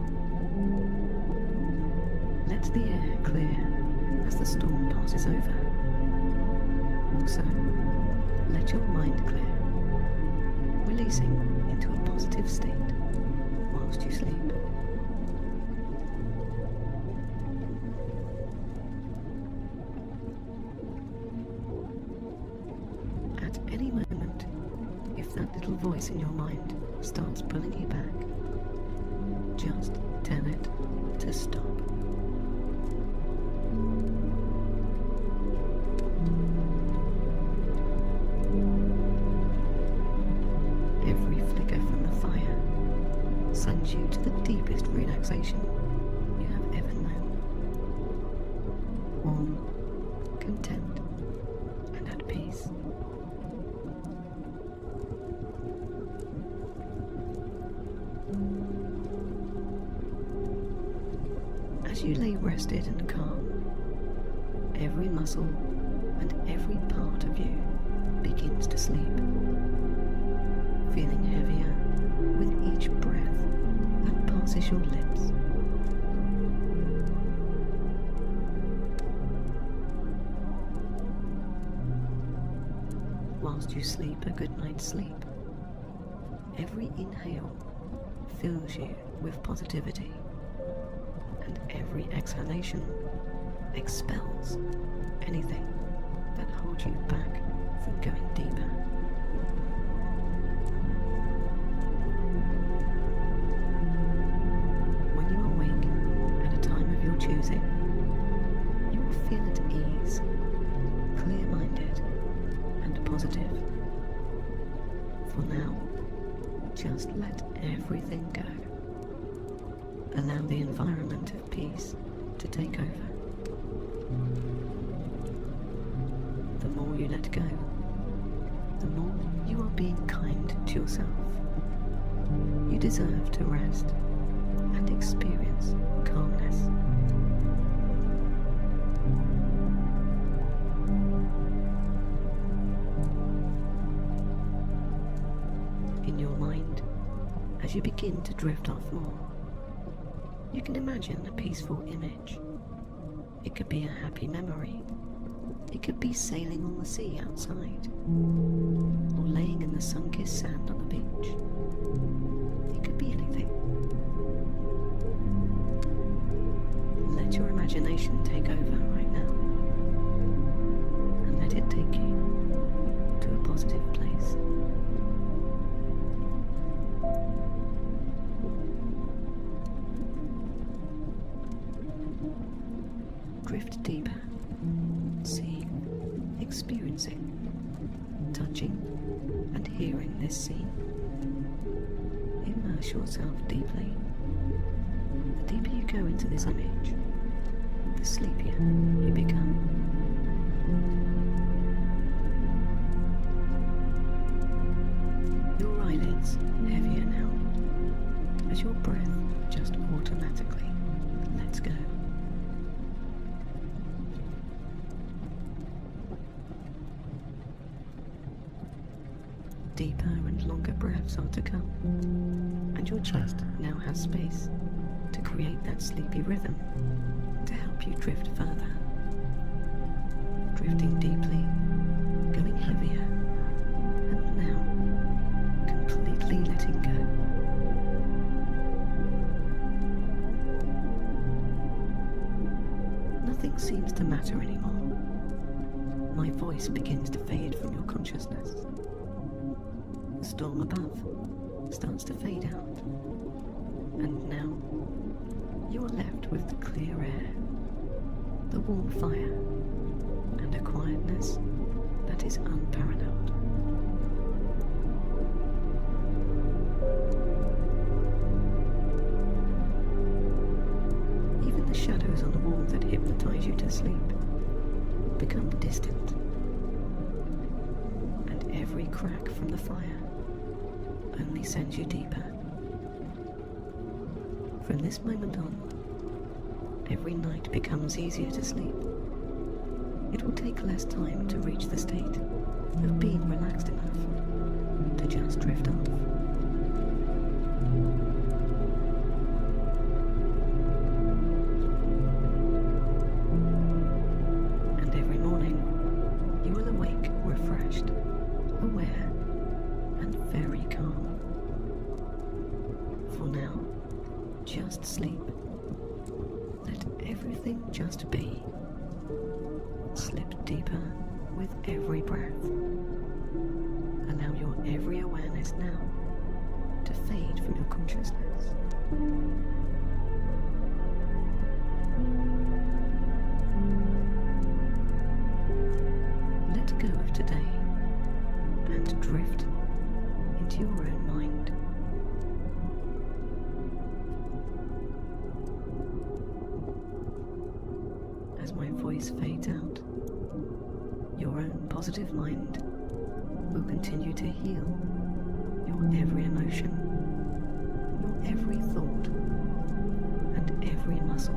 Let the air clear as the storm passes over. Also, let your mind clear, releasing into a positive state whilst you sleep. At any moment, if that little voice in your mind starts pulling you back, just tell it to stop. Sends you to the deepest relaxation you have ever known. Warm, content, and at peace. As you lay rested and calm, every muscle and every part of you begins to sleep, feeling heavier with each breath that passes your lips. Whilst you sleep a good night's sleep, every inhale fills you with positivity, and every exhalation expels anything that holds you back from going deeper. When you awake at a time of your choosing, you will feel at ease, clear-minded and positive, For now, just let everything go. Allow the environment of peace to take over. The more you let go, the more you are being kind to yourself. You deserve to rest and experience calmness. In your mind, as you begin to drift off more, you can imagine a peaceful image. It could be a happy memory. It could be sailing on the sea outside, or laying in the sun-kissed sand on the beach. It could be anything. Let your imagination take over right now, and let it take you to a positive place. Drift deeper, seeing, experiencing, touching, and hearing this scene. Immerse yourself deeply. The deeper you go into this image, the sleepier you become. Your eyelids heavier now, as your breath just automatically lets go. Deeper and longer breaths are to come, and your chest now has space to create that sleepy rhythm to help you drift further. Drifting deeply, going heavier, and now completely letting go. Nothing seems to matter anymore. My voice begins to fade from your consciousness. The storm above starts to fade out, and now you are left with the clear air, the warm fire, and a quietness that is unparalleled. Even the shadows on the wall that hypnotize you to sleep become distant, and every crack from the fire only sends you deeper. From this moment on, every night becomes easier to sleep. It will take less time to reach the state of being relaxed enough to just drift off. And every morning, you will awake refreshed, aware, and very calm. For now, just sleep. Let everything just be. Slip deeper with every breath. Allow your every awareness now to fade from your consciousness. Let go of today and drift into your own mind. As my voice fades out, your own positive mind will continue to heal your every emotion, your every thought, and every muscle,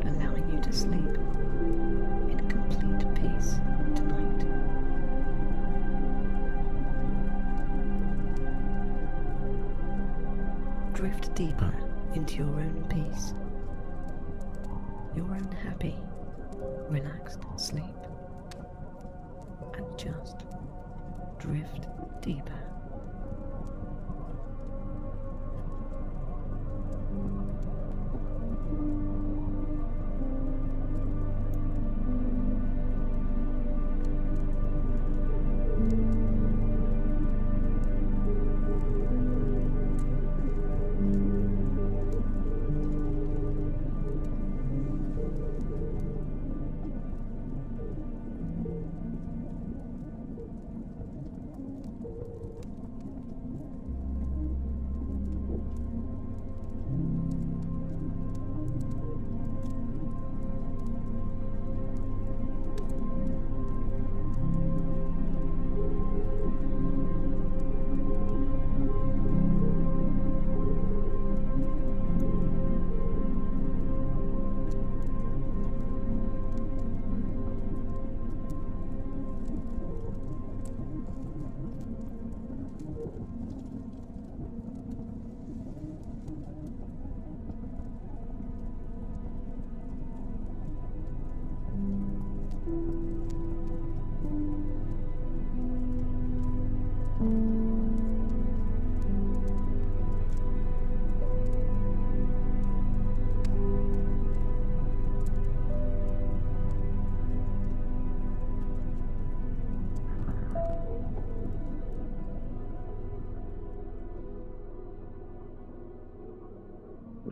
allowing you to sleep in complete peace tonight. Drift deeper into your own peace, your own happy, relaxed sleep, and just drift deeper.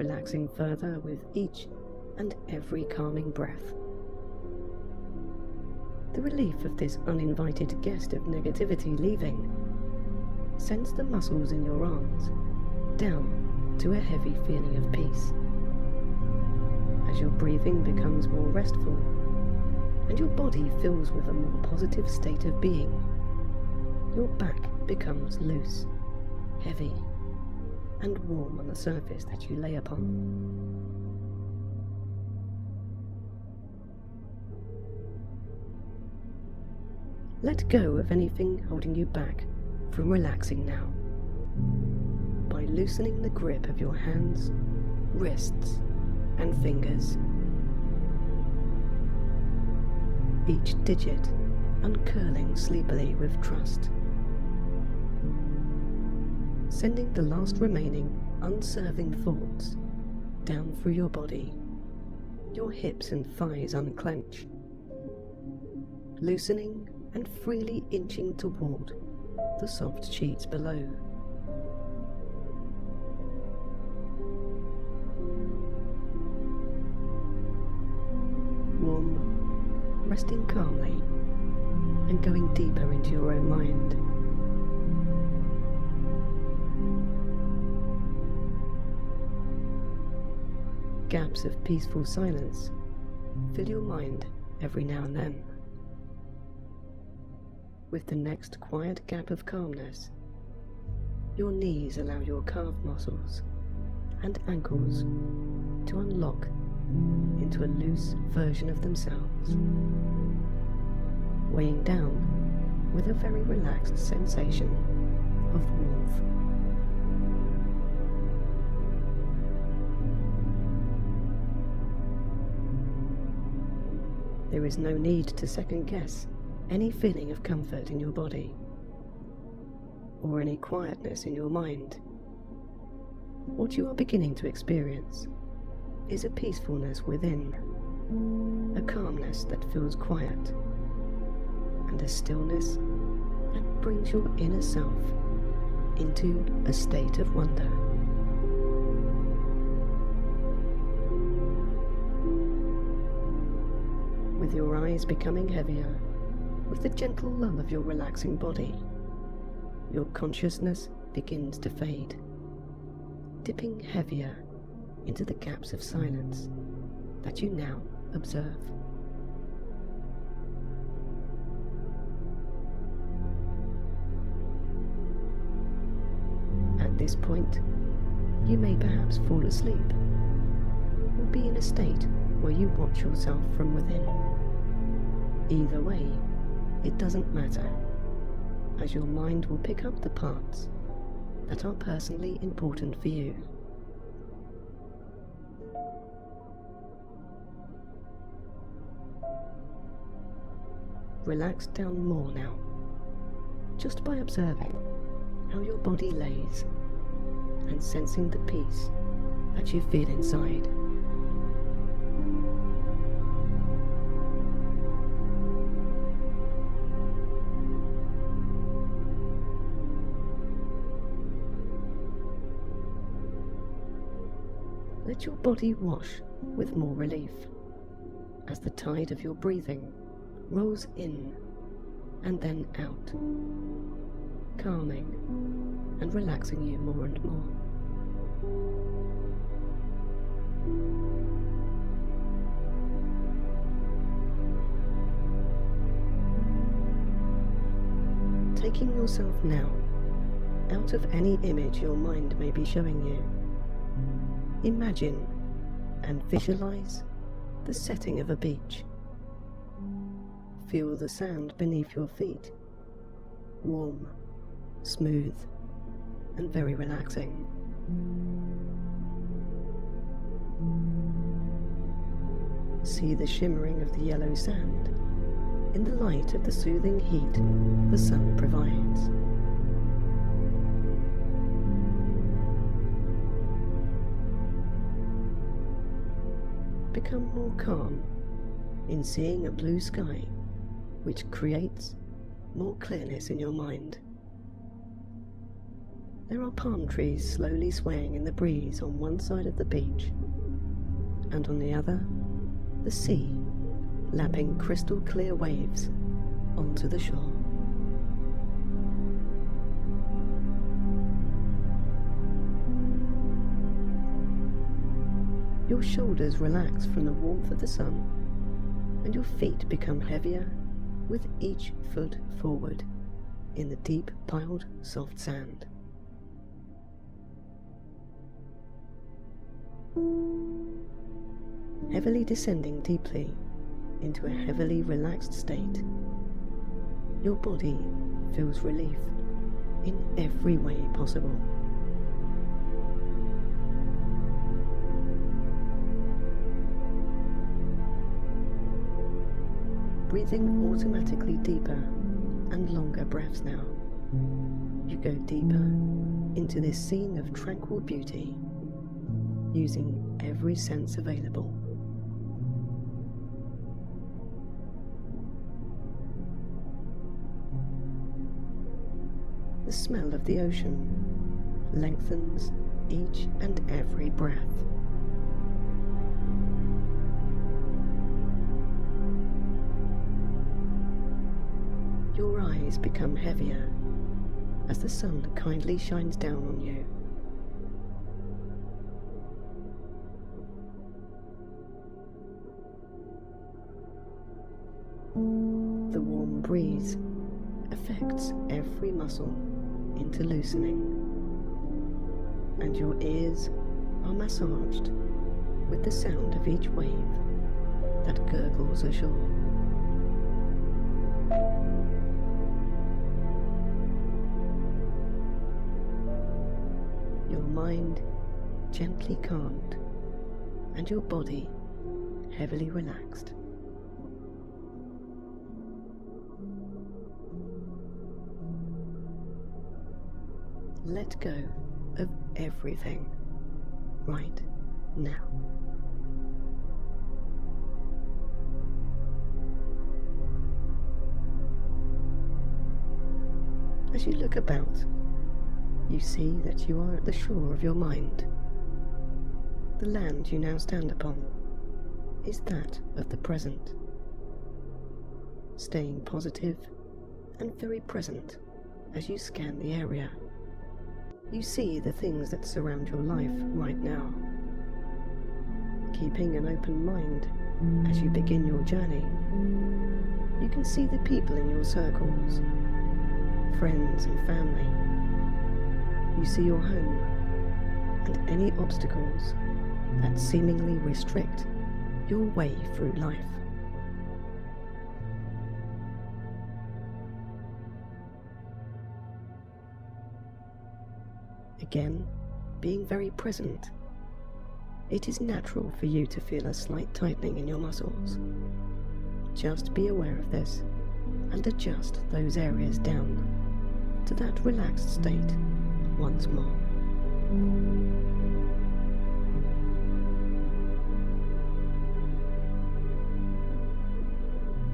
relaxing further with each and every calming breath. The relief of this uninvited guest of negativity leaving sends the muscles in your arms down to a heavy feeling of peace. As your breathing becomes more restful and your body fills with a more positive state of being, your back becomes loose, heavy, and warm on the surface that you lay upon. Let go of anything holding you back from relaxing now, by loosening the grip of your hands, wrists, and fingers. Each digit uncurling sleepily with trust, sending the last remaining unserving thoughts down through your body. Your hips and thighs unclench, loosening and freely inching toward the soft sheets below. Warm, resting calmly and going deeper into your own mind. Gaps of peaceful silence fill your mind every now and then. With the next quiet gap of calmness, your knees allow your calf muscles and ankles to unlock into a loose version of themselves, weighing down with a very relaxed sensation of warmth. There is no need to second guess any feeling of comfort in your body or any quietness in your mind. What you are beginning to experience is a peacefulness within, a calmness that feels quiet, and a stillness that brings your inner self into a state of wonder. With your eyes becoming heavier, with the gentle lull of your relaxing body, your consciousness begins to fade, dipping heavier into the gaps of silence that you now observe. At this point, you may perhaps fall asleep, or be in a state where you watch yourself from within. Either way, it doesn't matter, as your mind will pick up the parts that are personally important for you. Relax down more now, just by observing how your body lays and sensing the peace that you feel inside. Let your body wash with more relief as the tide of your breathing rolls in and then out, calming and relaxing you more and more. Taking yourself now out of any image your mind may be showing you, imagine and visualize the setting of a beach. Feel the sand beneath your feet, warm, smooth, and very relaxing. See the shimmering of the yellow sand in the light of the soothing heat the sun provides. Become more calm in seeing a blue sky, which creates more clearness in your mind. There are palm trees slowly swaying in the breeze on one side of the beach, and on the other, the sea lapping crystal clear waves onto the shore. Your shoulders relax from the warmth of the sun, and your feet become heavier with each foot forward in the deep piled soft sand. Heavily descending deeply into a heavily relaxed state, your body feels relief in every way possible. Breathing automatically deeper and longer breaths now, you go deeper into this scene of tranquil beauty, using every sense available. The smell of the ocean lengthens each and every breath. Your eyes become heavier as the sun kindly shines down on you. The warm breeze affects every muscle into loosening, and your ears are massaged with the sound of each wave that gurgles ashore. Your mind gently calmed, and your body heavily relaxed. Let go of everything right now. As you look about, you see that you are at the shore of your mind. The land you now stand upon is that of the present, staying positive and very present as you scan the area. You see the things that surround your life right now. Keeping an open mind as you begin your journey, you can see the people in your circles, friends and family. You see your home and any obstacles that seemingly restrict your way through life. Again, being very present, it is natural for you to feel a slight tightening in your muscles. Just be aware of this and adjust those areas down to that relaxed state once more.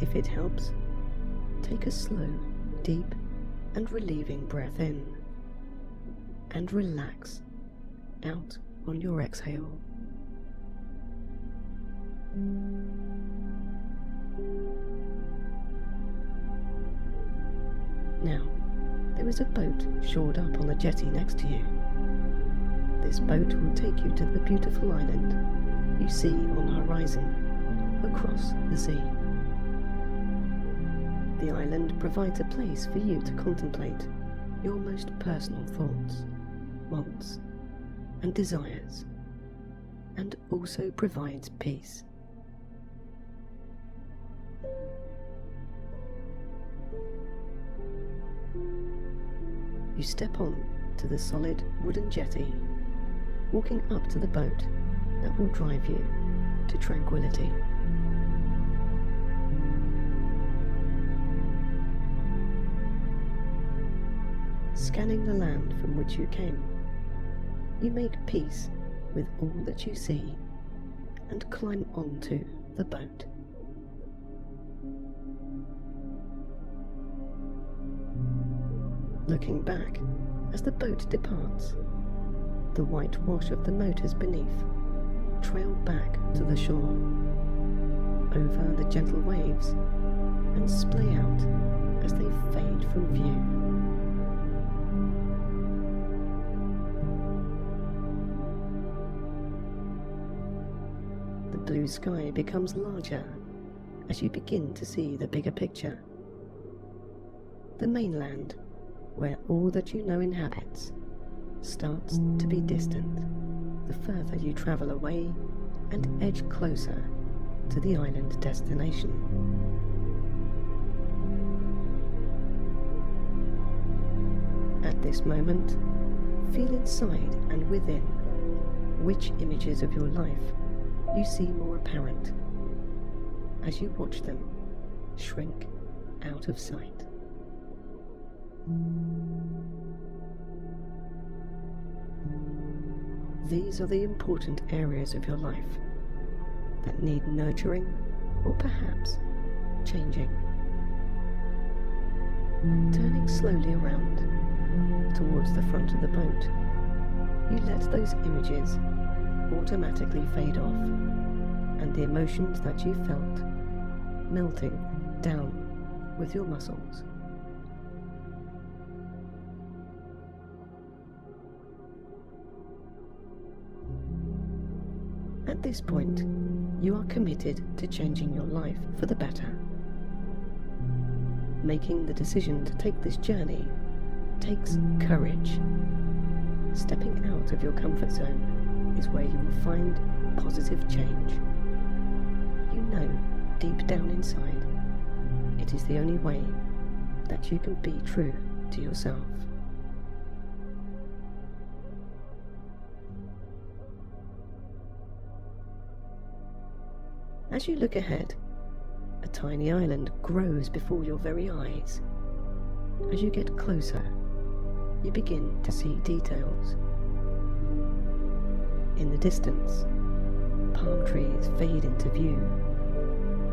If it helps, take a slow, deep, and relieving breath in, and relax out on your exhale. Now, there is a boat shored up on the jetty next to you. This boat will take you to the beautiful island you see on the horizon across the sea. The island provides a place for you to contemplate your most personal thoughts, wants, and desires, and also provides peace. You step on to the solid wooden jetty, walking up to the boat that will drive you to tranquility. Scanning the land from which you came, you make peace with all that you see and climb onto the boat. Looking back, As the boat departs, the white wash of the motors beneath trail back to the shore, over the gentle waves, and splay out as they fade from view. The blue sky becomes larger as you begin to see the bigger picture. The mainland, where all that you know inhabits, starts to be distant the further you travel away and edge closer to the island destination. At this moment, feel inside and within which images of your life you see more apparent as you watch them shrink out of sight. These are the important areas of your life that need nurturing or perhaps changing. Turning slowly around towards the front of the boat, you let those images automatically fade off, and the emotions that you felt melting down with your muscles. At this point, you are committed to changing your life for the better. Making the decision to take this journey takes courage. Stepping out of your comfort zone is where you will find positive change. You know, deep down inside, it is the only way that you can be true to yourself. As you look ahead, a tiny island grows before your very eyes. As you get closer, you begin to see details. In the distance, palm trees fade into view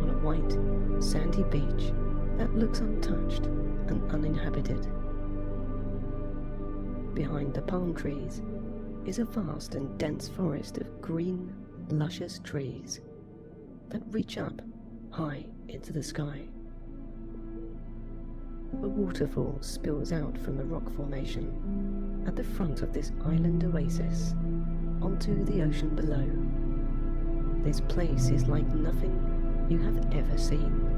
on a white, sandy beach that looks untouched and uninhabited. Behind the palm trees is a vast and dense forest of green, luscious trees that reach up high into the sky. A waterfall spills out from the rock formation at the front of this island oasis onto the ocean below. This place is like nothing you have ever seen.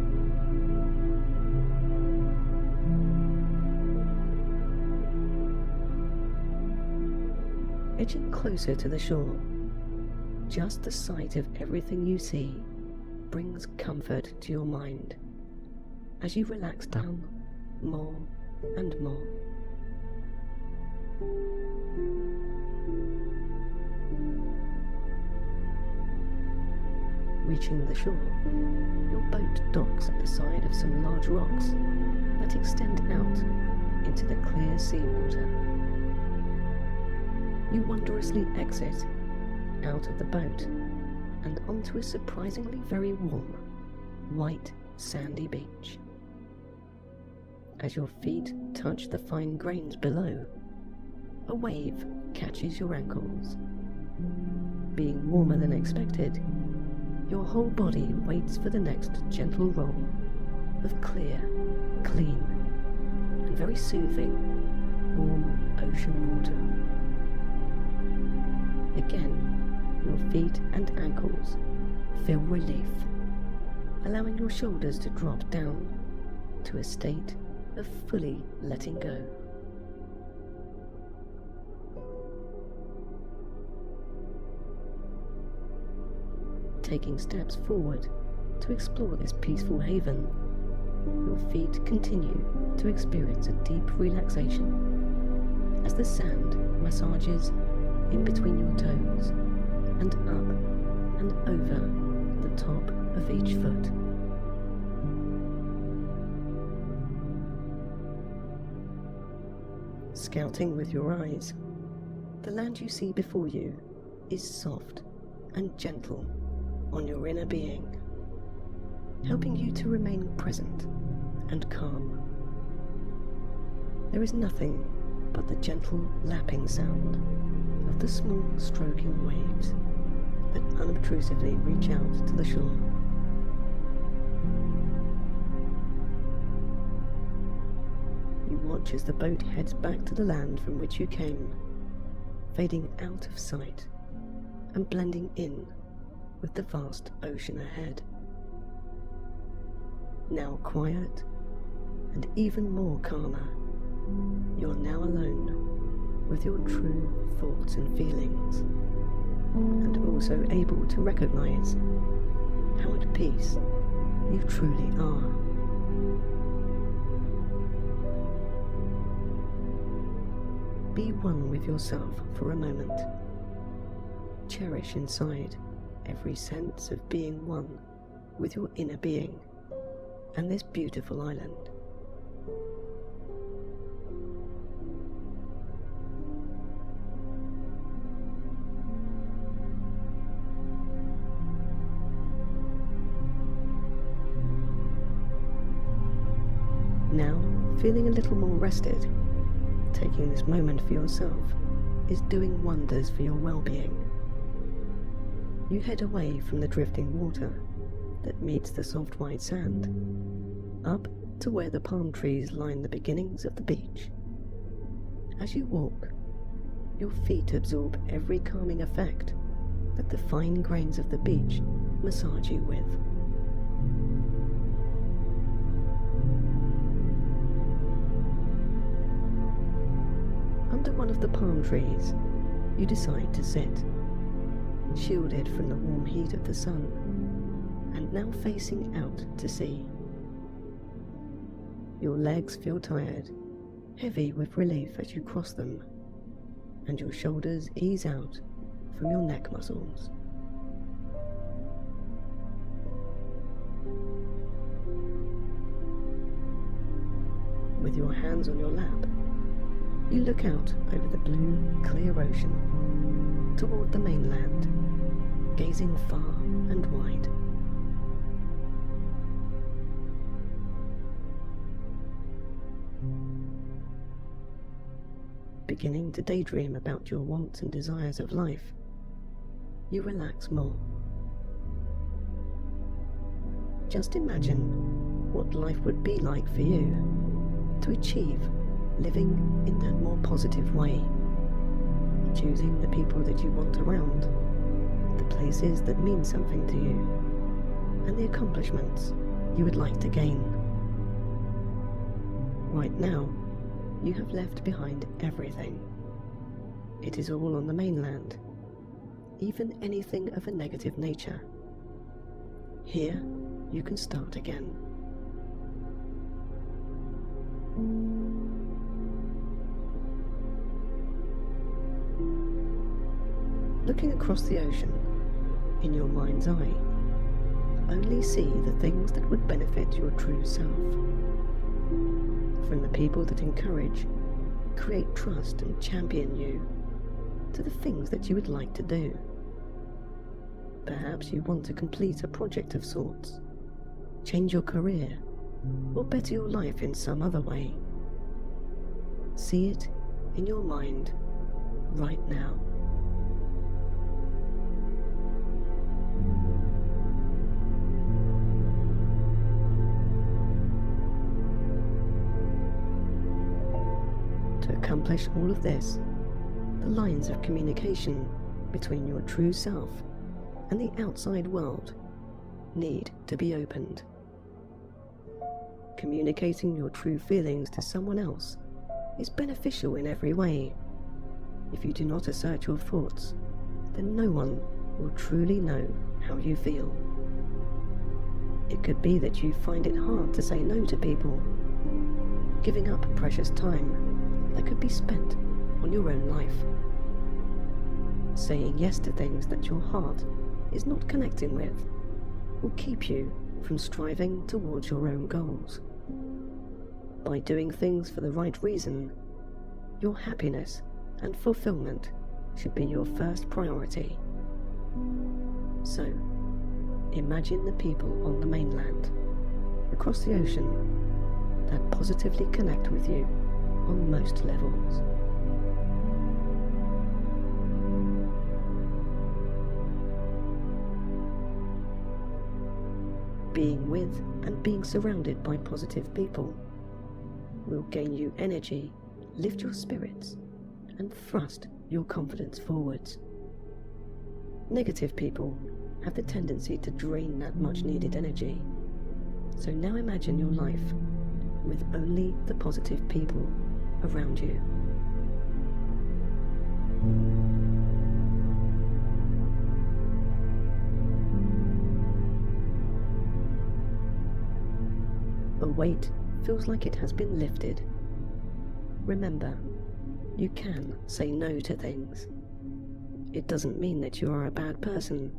Edging closer to the shore, just the sight of everything you see brings comfort to your mind as you relax down more and more. Reaching the shore, your boat docks at the side of some large rocks that extend out into the clear seawater. You wondrously exit out of the boat and onto a surprisingly very warm, white, sandy beach. As your feet touch the fine grains below, a wave catches your ankles. Being warmer than expected, your whole body waits for the next gentle roll of clear, clean, and very soothing, warm ocean water. Again, your feet and ankles feel relief, allowing your shoulders to drop down to a state of fully letting go. Taking steps forward to explore this peaceful haven, your feet continue to experience a deep relaxation as the sand massages in between your toes and up and over the top of each foot. Scouting with your eyes, the land you see before you is soft and gentle on your inner being, helping you to remain present and calm. There is nothing but the gentle lapping sound of the small stroking waves that unobtrusively reach out to the shore. You watch as the boat heads back to the land from which you came, fading out of sight and blending in with the vast ocean ahead. Now quiet and even more calmer, you're now alone with your true thoughts and feelings, and also able to recognize how at peace you truly are. Be one with yourself for a moment. Cherish inside every sense of being one with your inner being and this beautiful island. Now, feeling a little more rested, taking this moment for yourself is doing wonders for your well-being. You head away from the drifting water that meets the soft white sand, up to where the palm trees line the beginnings of the beach. As you walk, your feet absorb every calming effect that the fine grains of the beach massage you with. Under one of the palm trees, you decide to sit, shielded from the warm heat of the sun, and now facing out to sea. Your legs feel tired, heavy with relief as you cross them, and your shoulders ease out from your neck muscles. With your hands on your lap, you look out over the blue, clear ocean toward the mainland, gazing far and wide. Beginning to daydream about your wants and desires of life, you relax more. Just imagine what life would be like for you to achieve living in that more positive way, choosing the people that you want around, the places that mean something to you, and the accomplishments you would like to gain. Right now, you have left behind everything. It is all on the mainland, even anything of a negative nature. Here, you can start again. Looking across the ocean, in your mind's eye, only see the things that would benefit your true self. From the people that encourage, create trust and champion you, to the things that you would like to do. Perhaps you want to complete a project of sorts, change your career, or better your life in some other way. See it in your mind right now. To accomplish all of this, the lines of communication between your true self and the outside world need to be opened. Communicating your true feelings to someone else is beneficial in every way. If you do not assert your thoughts, then no one will truly know how you feel. It could be that you find it hard to say no to people, giving up precious time that could be spent on your own life. Saying yes to things that your heart is not connecting with will keep you from striving towards your own goals. By doing things for the right reason, your happiness and fulfillment should be your first priority. So, imagine the people on the mainland, across the ocean, that positively connect with you on most levels. being with and being surrounded by positive people will gain you energy, lift your spirits, and thrust your confidence forwards. Negative people have the tendency to drain that much needed energy. So now imagine your life with only the positive people around you. A weight feels like it has been lifted. Remember, you can say no to things. It doesn't mean that you are a bad person,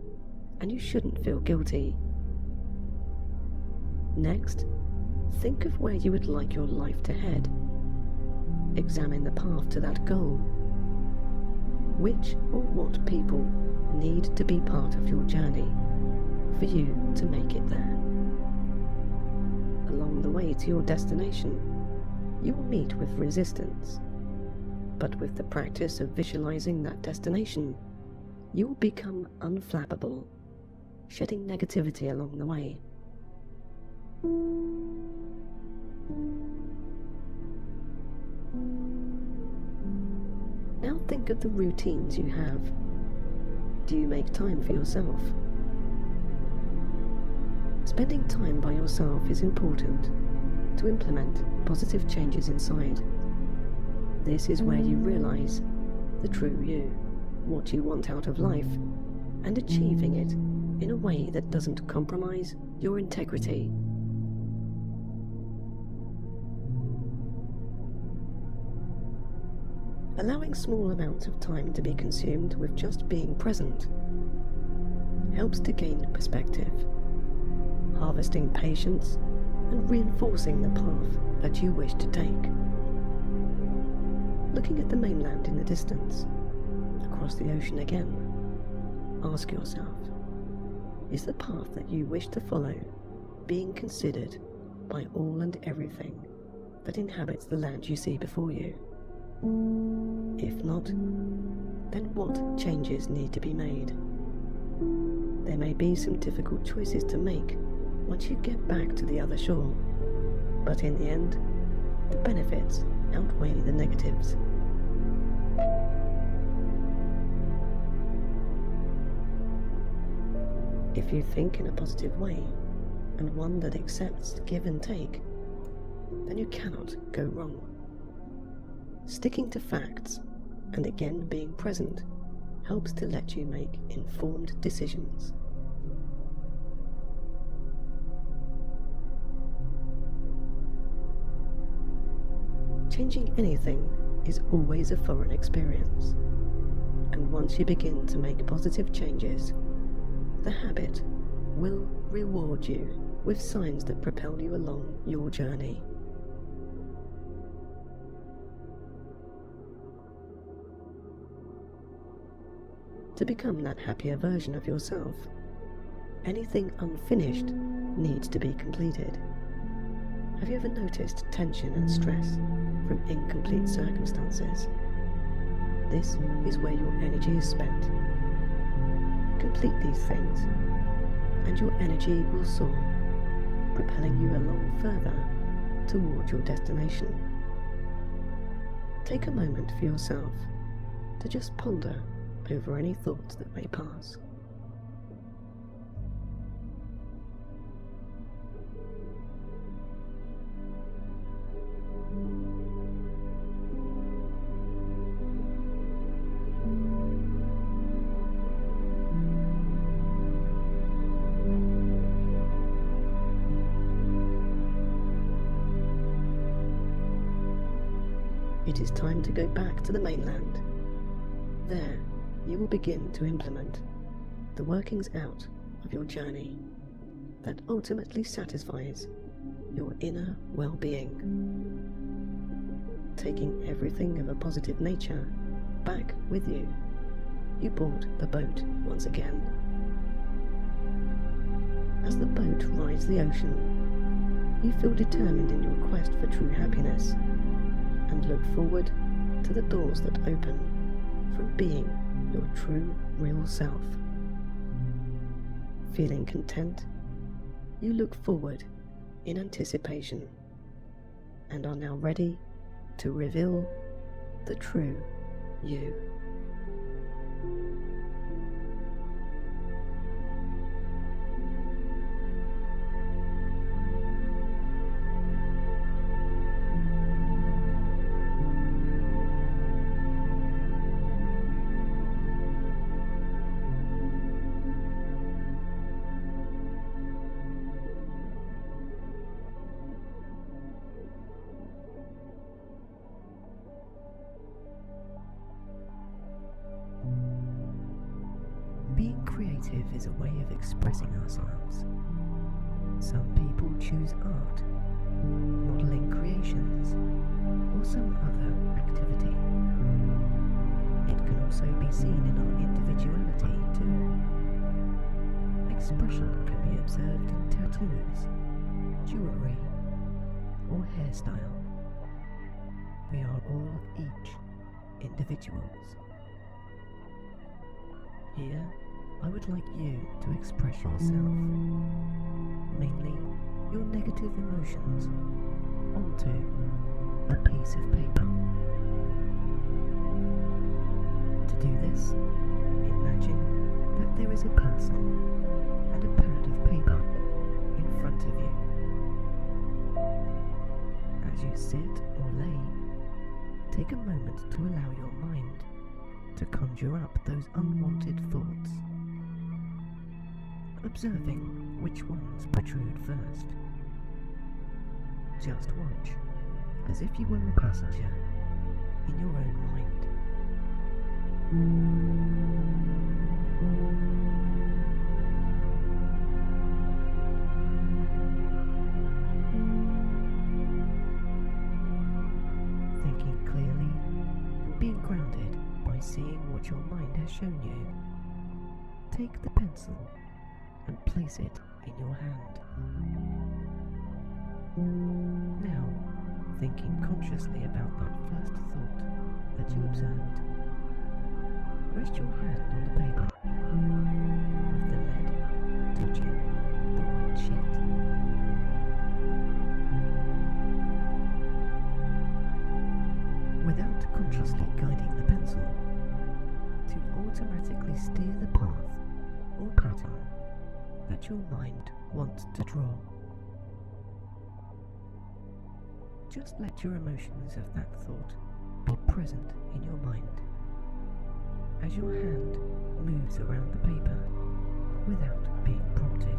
and you shouldn't feel guilty. Next, think of where you would like your life to head. Examine the path to that goal. Which or what people need to be part of your journey for you to make it there? Along the way to your destination, you will meet with resistance, but with the practice of visualizing that destination, you will become unflappable, shedding negativity along the way. Now think of the routines you have. Do you make time for yourself? Spending time by yourself is important to implement positive changes inside. This is where you realize the true you, what you want out of life, and achieving it in a way that doesn't compromise your integrity. Allowing small amounts of time to be consumed with just being present helps to gain perspective, harvesting patience and reinforcing the path that you wish to take. Looking at the mainland in the distance, across the ocean again, ask yourself, is the path that you wish to follow being considered by all and everything that inhabits the land you see before you? If not, then what changes need to be made? There may be some difficult choices to make once you get back to the other shore, but in the end, the benefits outweigh the negatives. If you think in a positive way, and one that accepts give and take, then you cannot go wrong. Sticking to facts, and again being present, helps to let you make informed decisions. Changing anything is always a foreign experience, and once you begin to make positive changes, the habit will reward you with signs that propel you along your journey. To become that happier version of yourself, anything unfinished needs to be completed. Have you ever noticed tension and stress from incomplete circumstances? This is where your energy is spent. Complete these things, and your energy will soar, propelling you along further toward your destination. Take a moment for yourself to just ponder over any thoughts that may pass. It is time to go back to the mainland. There, you will begin to implement the workings out of your journey that ultimately satisfies your inner well-being. Taking everything of a positive nature back with you, you board the boat once again. As the boat rides the ocean, you feel determined in your quest for true happiness and look forward to the doors that open from being your true, real self. Feeling content, You look forward in anticipation and are now ready to reveal the true you. Being creative is a way of expressing ourselves. Some people choose art, modeling creations, or some other activity. It can also be seen in our individuality too. Expression can be observed in tattoos, jewelry, or hairstyle. We are all each individuals. Here, I would like you to express yourself, mainly your negative emotions, onto a piece of paper. To do this, imagine that there is a pencil and a pad of paper in front of you. As you sit or lay, take a moment to allow your mind to conjure up those unwanted thoughts, observing which ones protrude first. Just watch, as if you were a passenger in your own mind. Thinking clearly and being grounded by seeing what your mind has shown you, take the pencil and place it in your hand. Now, thinking consciously about that first thought that you observed, rest your hand on the paper, with the lead touching the white sheet. Without consciously guiding the pencil, to automatically steer the path or pattern that your mind wants to draw. Just let your emotions of that thought be present in your mind as your hand moves around the paper without being prompted.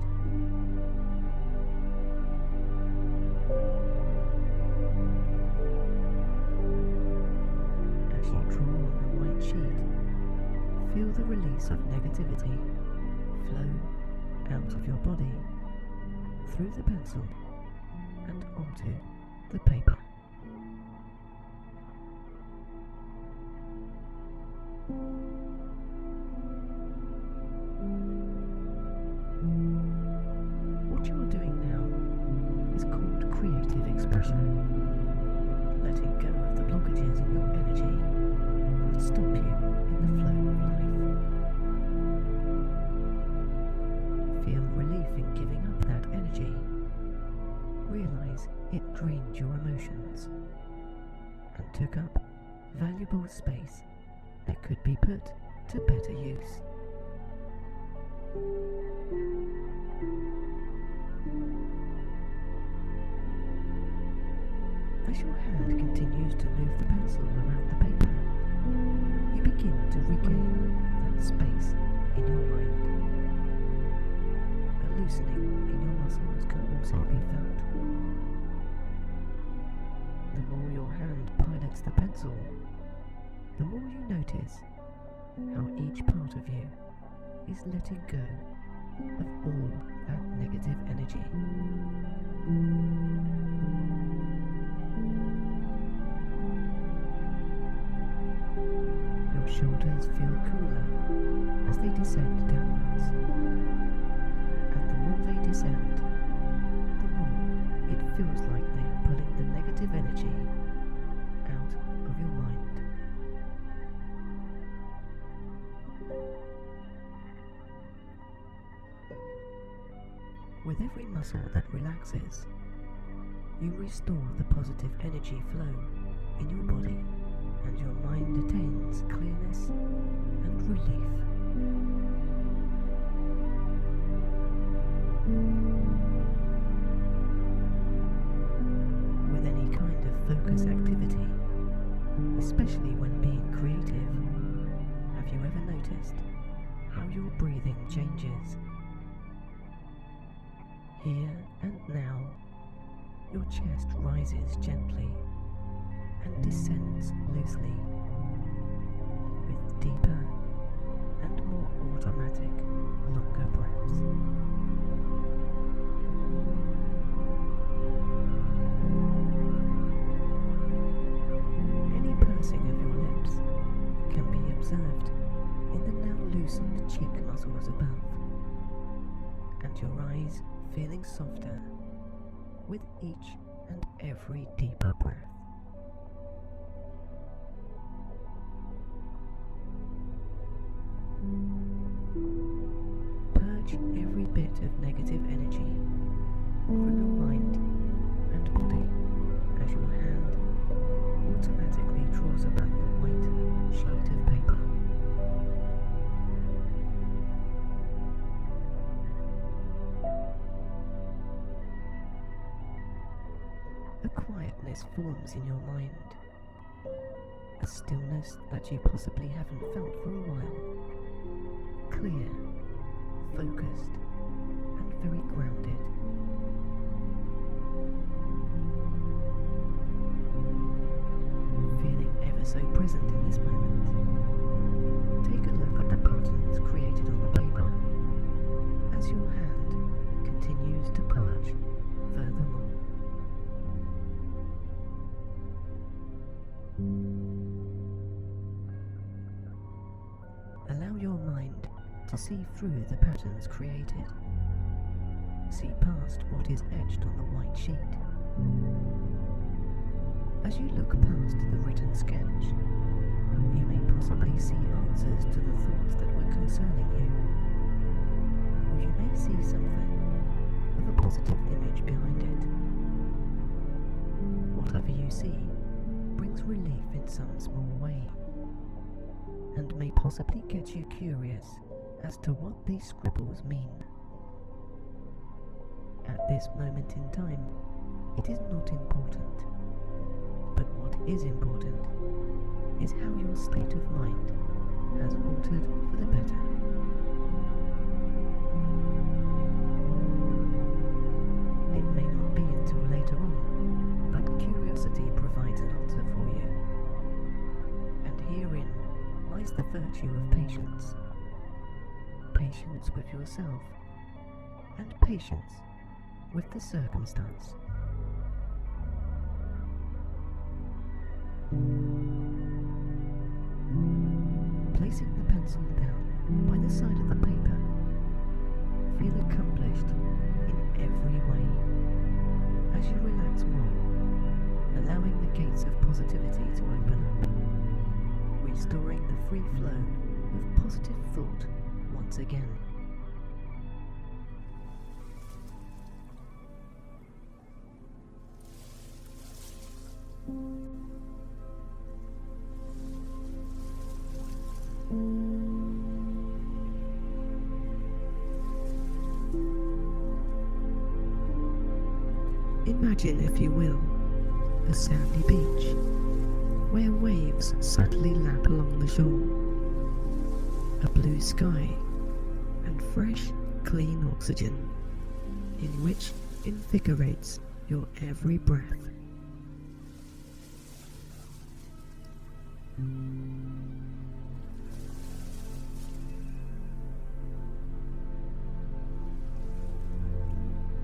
As you draw on the white sheet, feel the release of negativity flow out of your body, through the pencil, and onto the paper. What you are doing now is called creative expression, letting go of the blockages in your energy that stop you in the flow of life. Feel relief in giving up that energy. Realize it drained your emotions and took up valuable space that could be put to better use. As your hand continues to move the pencil around the paper, you begin to regain that space in your mind. A loosening in your muscles can also be felt. The more your hand pilots the pencil, the more you notice how each part of you is letting go of all that negative energy. Your shoulders feel cooler as they descend downwards, and the more they descend, the more it feels like they are pulling the negative energy out of your mind. With every muscle that relaxes, you restore the positive energy flow in your body, and your mind attains clearness and relief. With any kind of focus activity, especially when being creative, have you ever noticed how your breathing changes? Here and now, your chest rises gently and descends loosely, with deeper and more automatic, longer breaths. Any pursing of your lips can be observed in the now loosened cheek muscles above, and your eyes feeling softer with each and every deeper breath. Purge every bit of negative energy from your mind and body as your hand automatically draws upon the white sheet of paper. A quietness forms in your mind, a stillness that you possibly haven't felt for a while, clear, focused, and very grounded. Feeling ever so present in this moment, take a look at the patterns created on the paper as your hand continues to purge furthermore. Allow your mind to see through the patterns created. See past what is etched on the white sheet. As you look past the written sketch, you may possibly see answers to the thoughts that were concerning you. Or you may see something with a positive image behind it. Whatever you see brings relief in some small way, and may possibly get you curious as to what these scribbles mean. At this moment in time, it is not important, but what is important is how your state of mind has altered for the better. It may not be until later on, but curiosity provides an answer for you, and herein lies the virtue of patience. Patience with yourself, and patience with the circumstance. Placing the pencil down by the side of the paper, feel accomplished in every way as you relax more, allowing the gates of positivity to open up, restoring the free flow of positive thought once again. Imagine, if you will, a sandy beach where waves subtly lap along the shore, a blue sky, and fresh, clean oxygen, in which invigorates your every breath.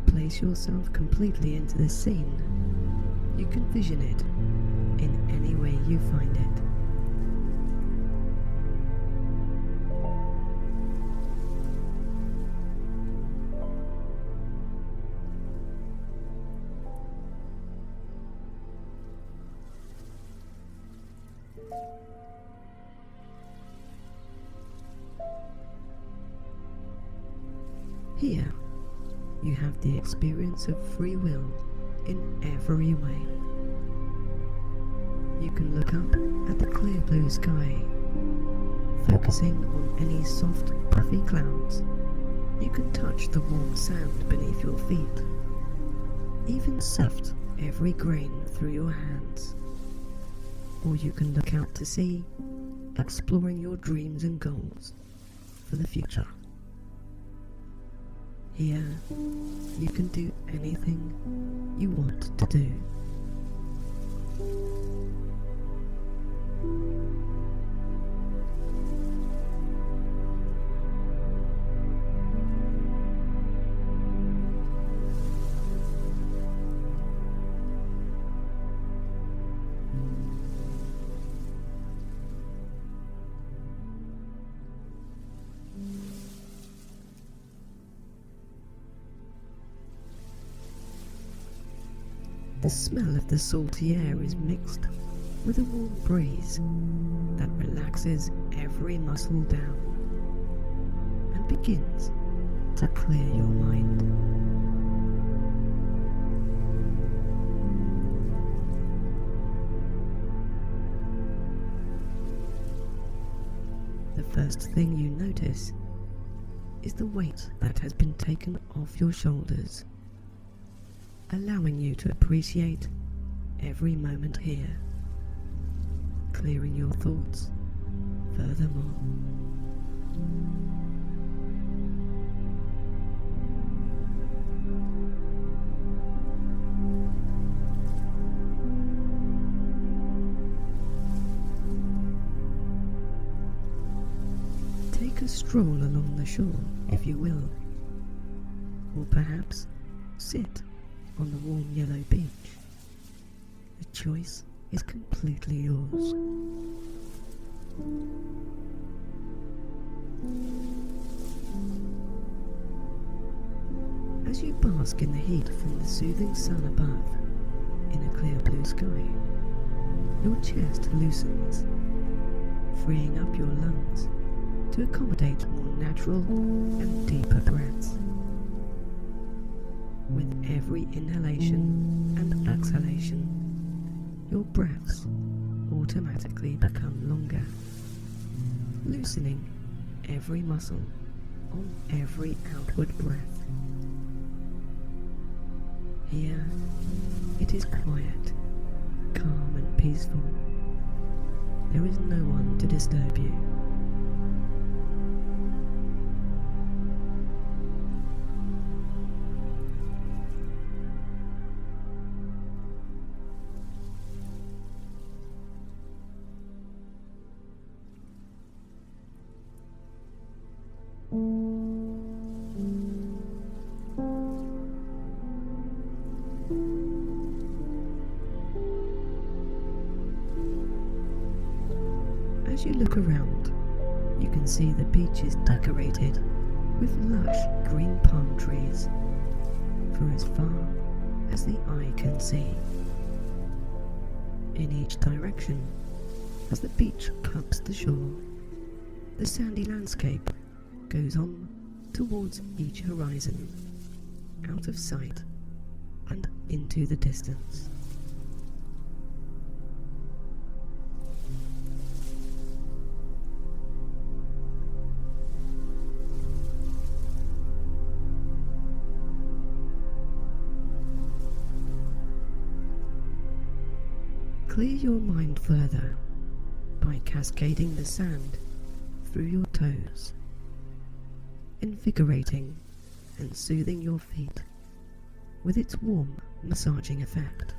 Place yourself completely into this scene. You can vision it in any way you find it. Here, you have the experience of free will in every way. You can look up at the clear blue sky, focusing on any soft, puffy clouds. You can touch the warm sand beneath your feet, even sift every grain through your hands. Or you can look out to sea, exploring your dreams and goals for the future. Here, you can do anything you want to do. The smell of the salty air is mixed with a warm breeze that relaxes every muscle down and begins to clear your mind. The first thing you notice is the weight that has been taken off your shoulders, allowing you to appreciate every moment here, clearing your thoughts furthermore. Take a stroll along the shore, if you will, or perhaps sit on the warm yellow beach. The choice is completely yours. As you bask in the heat from the soothing sun above, in a clear blue sky, your chest loosens, freeing up your lungs to accommodate more natural and deeper breaths. With every inhalation and exhalation, your breaths automatically become longer, loosening every muscle on every outward breath. Here, it is quiet, calm and peaceful. There is no one to disturb you. As you look around, you can see the beach is decorated with lush green palm trees for as far as the eye can see. In each direction, as the beach cups the shore, the sandy landscape goes on towards each horizon, out of sight and into the distance. Clear your mind further by cascading the sand through your toes, invigorating and soothing your feet with its warm massaging effect.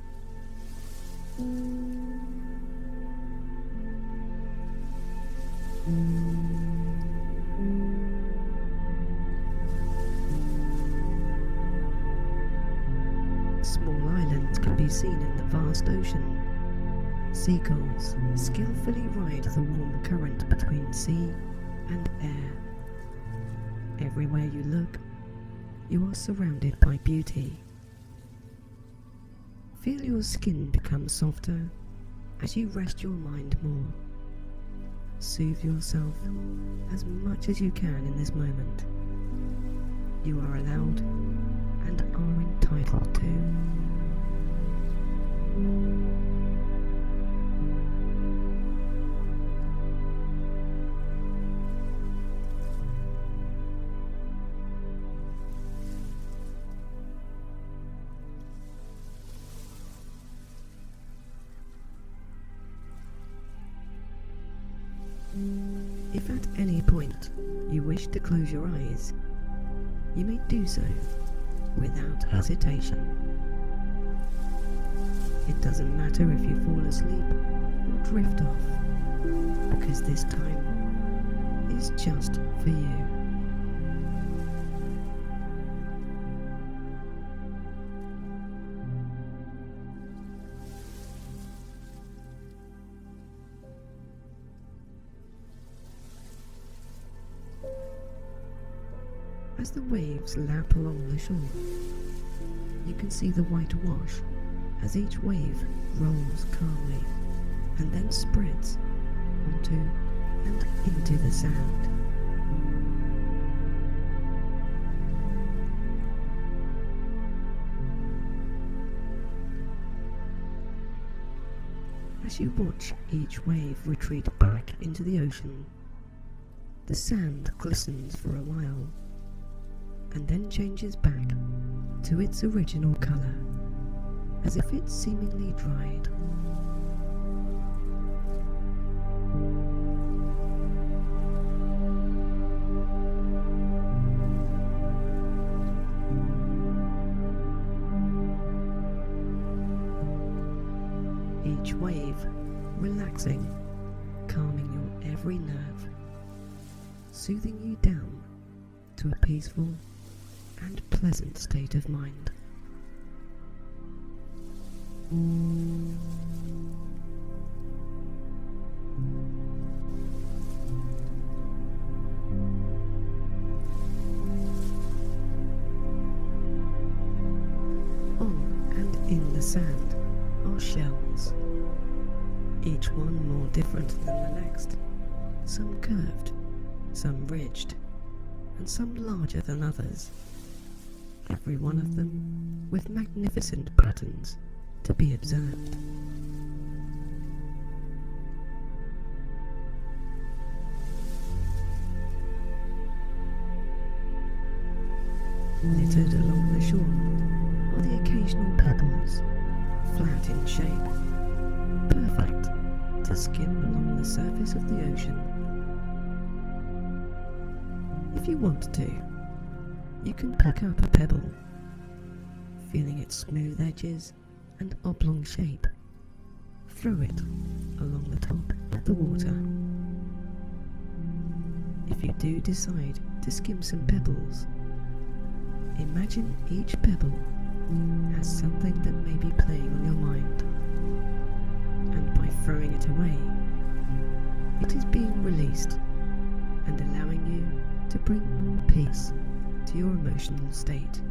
Small islands can be seen in the vast ocean. Seagulls skillfully ride the warm current between sea and air. Everywhere you look, you are surrounded by beauty. Feel your skin become softer as you rest your mind more. Soothe yourself as much as you can in this moment. You are allowed and are entitled to. If at any point you wish to close your eyes, you may do so without hesitation. It doesn't matter if you fall asleep or drift off, because this time is just for you. As the waves lap along the shore, you can see the white wash as each wave rolls calmly and then spreads onto and into the sand. As you watch each wave retreat back into the ocean, the sand glistens for a while and then changes back to its original colour, as if it seemingly dried. Each wave relaxing, calming your every nerve, soothing you down to a peaceful and pleasant state of mind. On and in the sand are shells, each one more different than the next, some curved, some ridged, and some larger than others, every one of them with magnificent patterns to be observed. Littered along the shore are the occasional pebbles, flat in shape, perfect to skim along the surface of the ocean. If you want to, you can pick up a pebble, feeling its smooth edges and oblong shape, throw it along the top of the water. If you do decide to skim some pebbles, imagine each pebble has something that may be playing on your mind, and by throwing it away, it is being released and allowing you to bring more peace to your emotional state.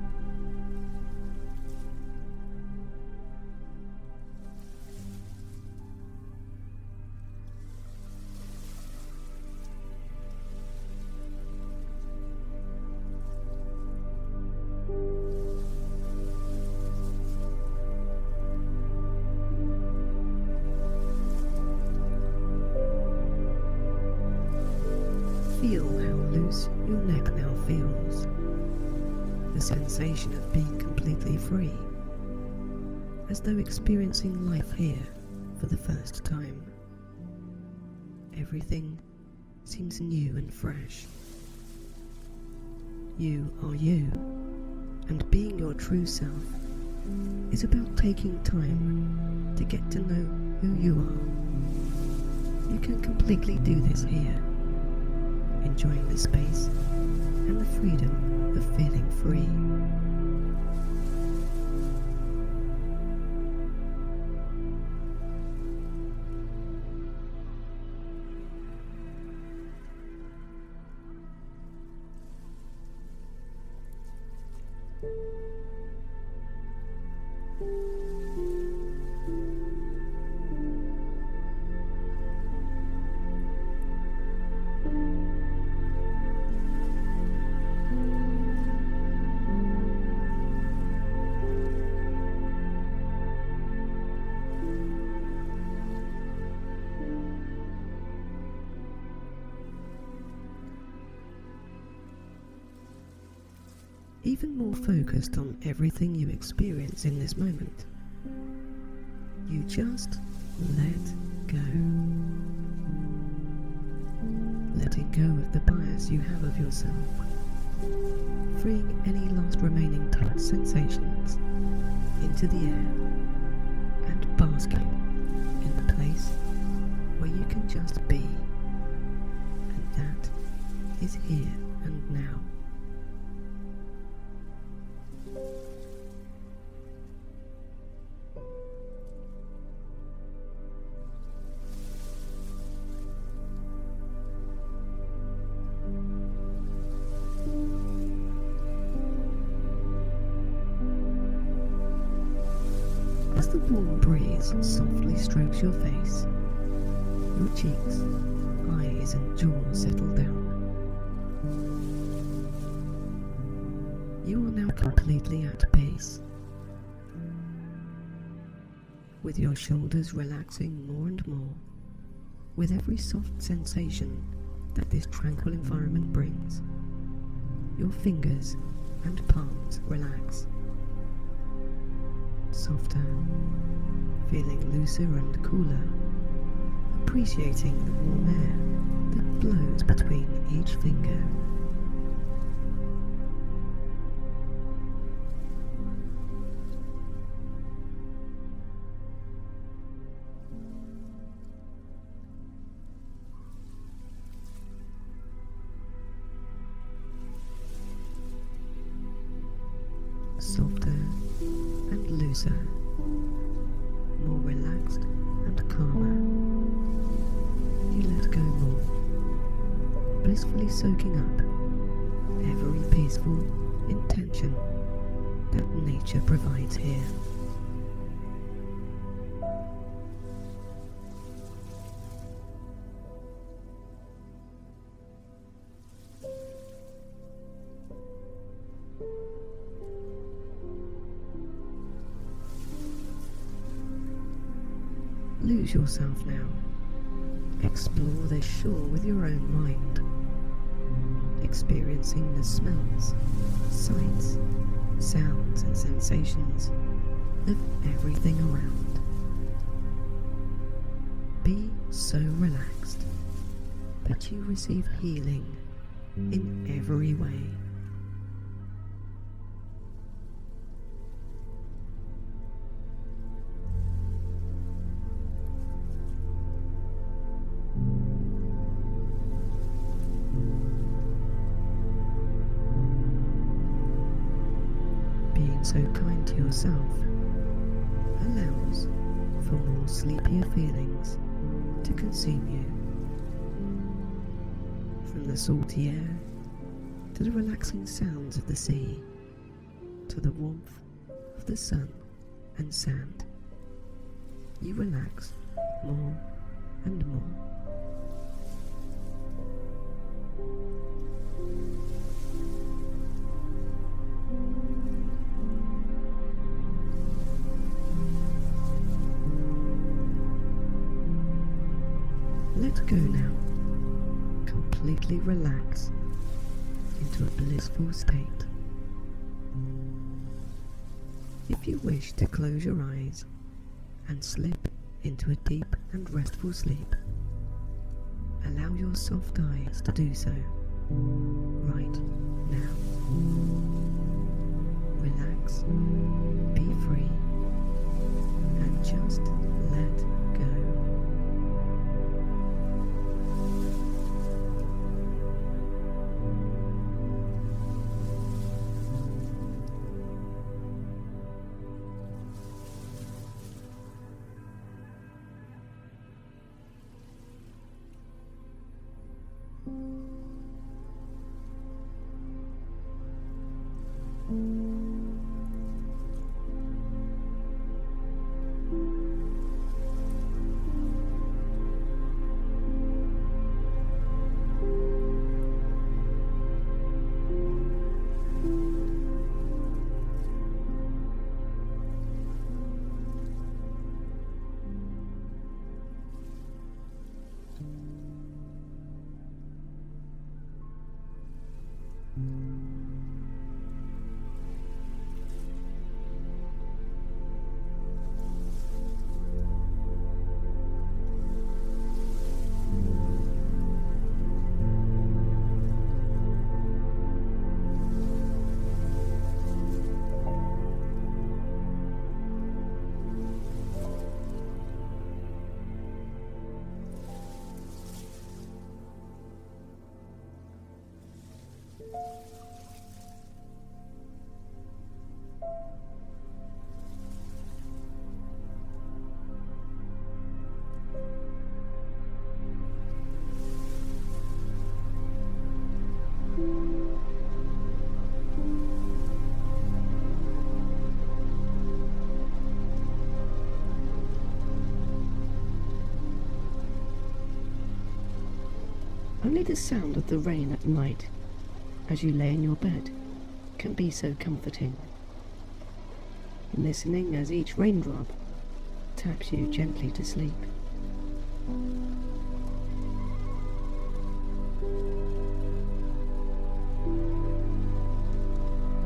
Feel how loose your neck now feels, the sensation of being completely free, as though experiencing life here for the first time. Everything seems new and fresh. You are you, and being your true self is about taking time to get to know who you are. You can completely do this here, enjoying the space and the freedom of feeling free. even more focused on everything you experience in this moment. You just let go. Letting go of the bias you have of yourself, freeing any last remaining tight sensations into the air and basking in the place where you can just be, and that is here and now. As the warm breeze softly strokes your face, your cheeks, eyes and jaw settle down. You are now completely at peace, with your shoulders relaxing more and more with every soft sensation that this tranquil environment brings. Your fingers and palms relax, softer, feeling looser and cooler, appreciating the warm air that blows between each finger. Softer and looser, more relaxed and calmer. You let go more, blissfully soaking up every peaceful intention that nature provides here. Lose yourself now. Explore this shore with your own mind, experiencing the smells, sights, sounds and sensations of everything around. Be so relaxed that you receive healing in every way. So kind to yourself allows for more sleepier feelings to consume you. From the salty air to the relaxing sounds of the sea to the warmth of the sun and sand, you relax more and more. Let go now. Completely relax into a blissful state. If you wish to close your eyes and slip into a deep and restful sleep, allow your soft eyes to do so right now. Relax, be free, and just let go. Only the sound of the rain at night, as you lay in your bed, can be so comforting. Listening as each raindrop taps you gently to sleep.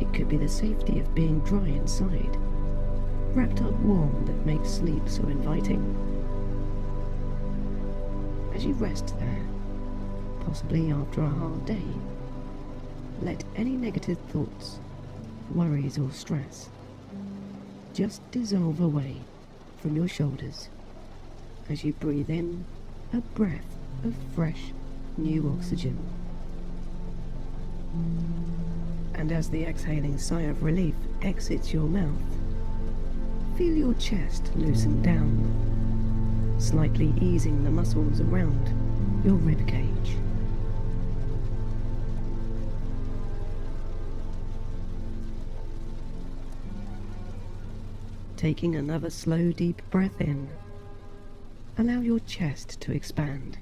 It could be the safety of being dry inside, wrapped up warm, that makes sleep so inviting. As you rest there, possibly after a hard day, let any negative thoughts, worries or stress just dissolve away from your shoulders as you breathe in a breath of fresh, new oxygen. And as the exhaling sigh of relief exits your mouth, feel your chest loosen down, slightly easing the muscles around your rib cage. Taking another slow, deep breath in, allow your chest to expand,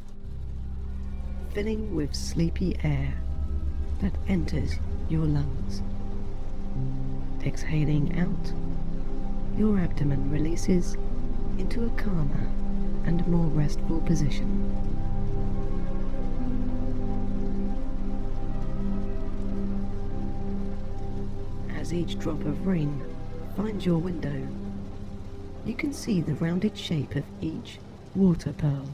filling with sleepy air that enters your lungs. Exhaling out, your abdomen releases into a calmer and more restful position. As each drop of rain finds your window, you can see the rounded shape of each water pearl.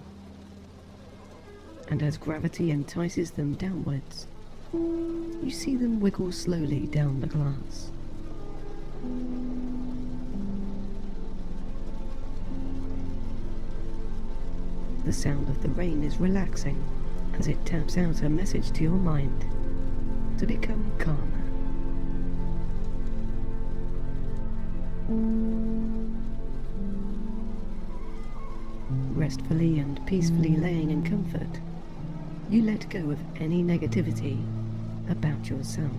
And as gravity entices them downwards, you see them wiggle slowly down the glass. The sound of the rain is relaxing as it taps out a message to your mind to become calmer. Restfully and peacefully laying in comfort, you let go of any negativity about yourself.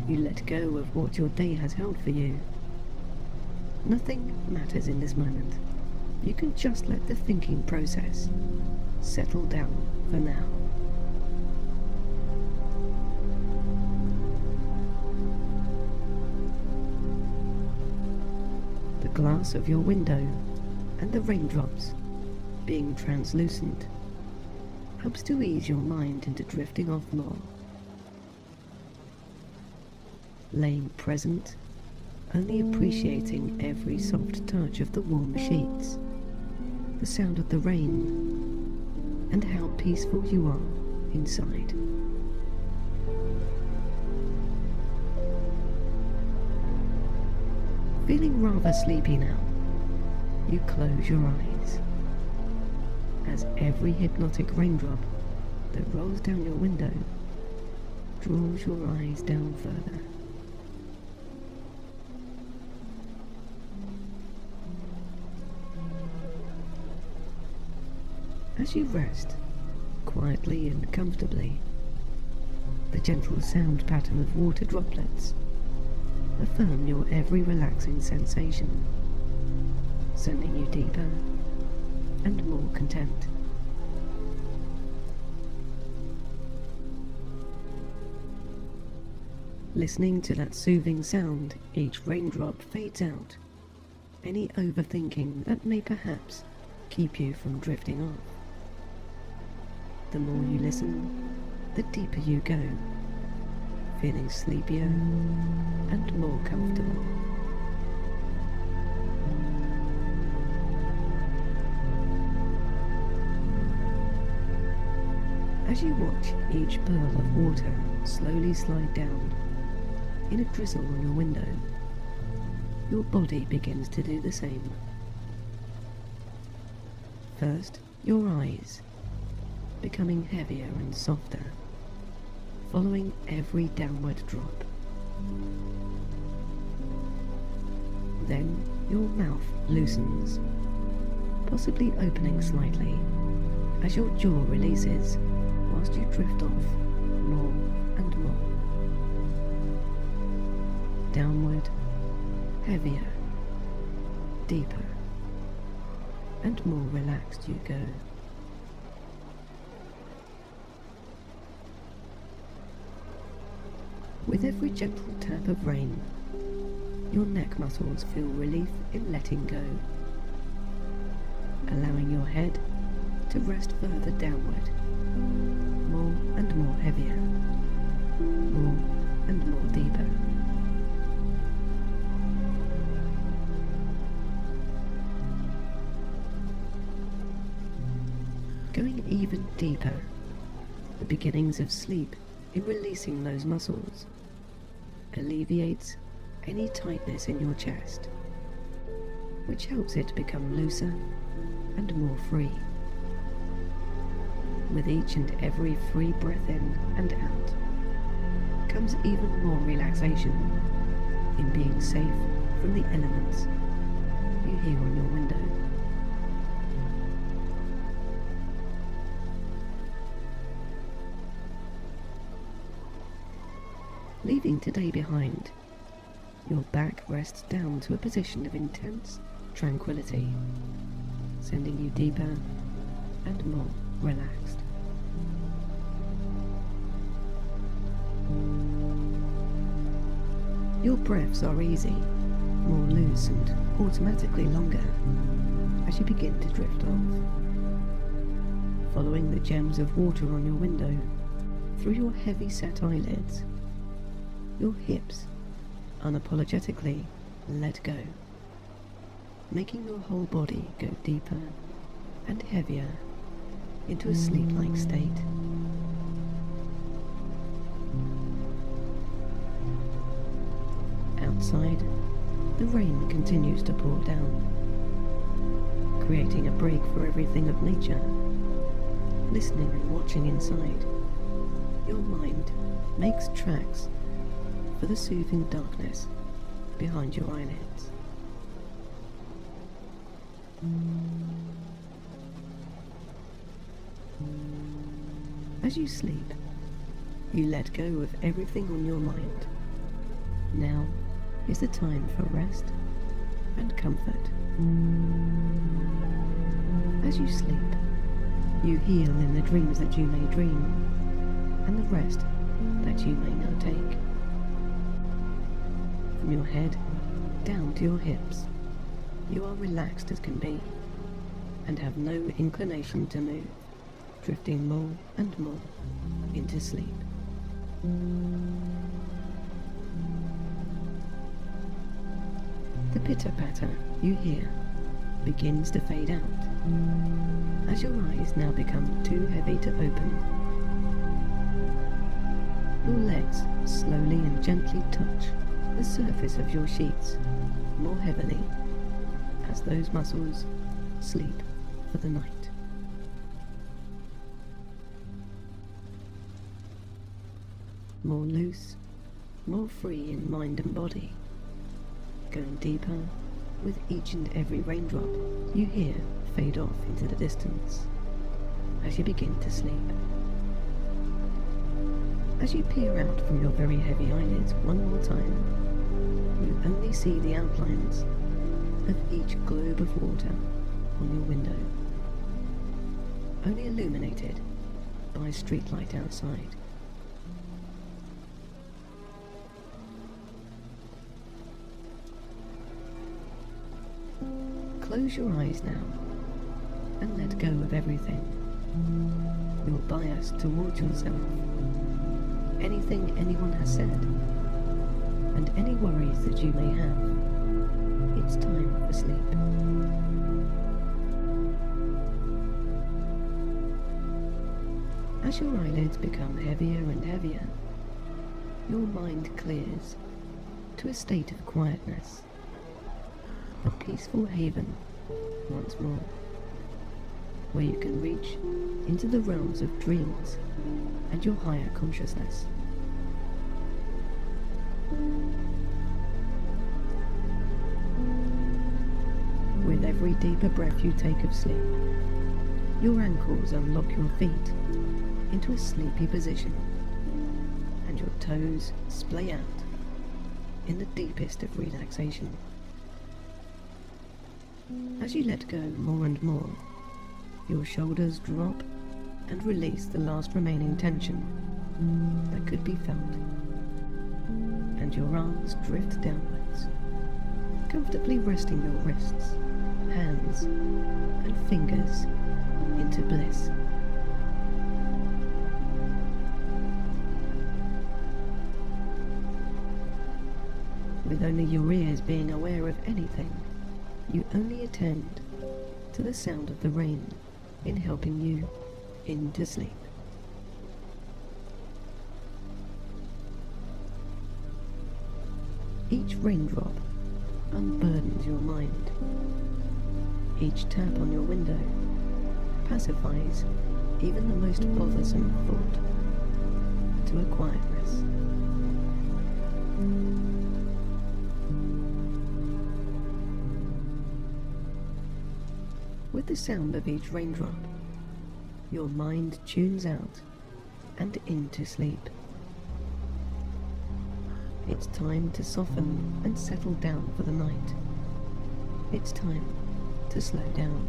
You let go of what your day has held for you. Nothing matters in this moment. You can just let the thinking process settle down for now. The glass of your window and the raindrops being translucent helps to ease your mind into drifting off more. Laying present, only appreciating every soft touch of the warm sheets, the sound of the rain, and how peaceful you are inside. Feeling rather sleepy now, you close your eyes as every hypnotic raindrop that rolls down your window draws your eyes down further. As you rest, quietly and comfortably, the gentle sound pattern of water droplets affirm your every relaxing sensation, sending you deeper and more content. Listening to that soothing sound, each raindrop fades out any overthinking that may perhaps keep you from drifting off. The more you listen, the deeper you go, feeling sleepier and more comfortable. As you watch each pearl of water slowly slide down in a drizzle on your window, your body begins to do the same. First, your eyes, becoming heavier and softer, following every downward drop. Then your mouth loosens, possibly opening slightly, as your jaw releases whilst you drift off more and more. Downward, heavier, deeper, and more relaxed you go. With every gentle tap of rain, your neck muscles feel relief in letting go, allowing your head to rest further downward, more and more heavier, more and more deeper. Going even deeper, the beginnings of sleep in releasing those muscles alleviates any tightness in your chest, which helps it become looser and more free. With each and every free breath in and out comes even more relaxation in being safe from the elements you hear on your window. Leaving today behind, your back rests down to a position of intense tranquility, sending you deeper and more relaxed. Your breaths are easy, more loose and automatically longer as you begin to drift off, following the gems of water on your window through your heavy set eyelids. Your hips unapologetically let go, making your whole body go deeper and heavier into a sleep-like state. Outside, the rain continues to pour down, creating a break for everything of nature. Listening and watching inside, your mind makes tracks for the soothing darkness behind your eyelids. As you sleep, you let go of everything on your mind. Now is the time for rest and comfort. As you sleep, you heal in the dreams that you may dream, and the rest that you may now take. From your head down to your hips, you are relaxed as can be, and have no inclination to move, drifting more and more into sleep. The pitter-patter you hear begins to fade out, as your eyes now become too heavy to open. Your legs slowly and gently touch the surface of your sheets more heavily as those muscles sleep for the night. More loose, more free in mind and body, going deeper with each and every raindrop you hear fade off into the distance as you begin to sleep. As you peer out from your very heavy eyelids one more time, you only see the outlines of each globe of water on your window, only illuminated by a streetlight outside. Close your eyes now and let go of everything. Your bias towards yourself, anything anyone has said, and any worries that you may have. It's time for sleep. As your eyelids become heavier and heavier, your mind clears to a state of quietness, a peaceful haven once more, where you can reach into the realms of dreams and your higher consciousness. With every deeper breath you take of sleep, your ankles unlock your feet into a sleepy position, and your toes splay out in the deepest of relaxation. As you let go more and more, your shoulders drop and release the last remaining tension that could be felt. and your arms drift downwards, comfortably resting your wrists, hands, and fingers into bliss. With only your ears being aware of anything, you only attend to the sound of the rain in helping you into sleep. Each raindrop unburdens your mind. Each tap on your window pacifies even the most bothersome thought to a quietness. With the sound of each raindrop, your mind tunes out and into sleep. It's time to soften and settle down for the night. It's time to slow down.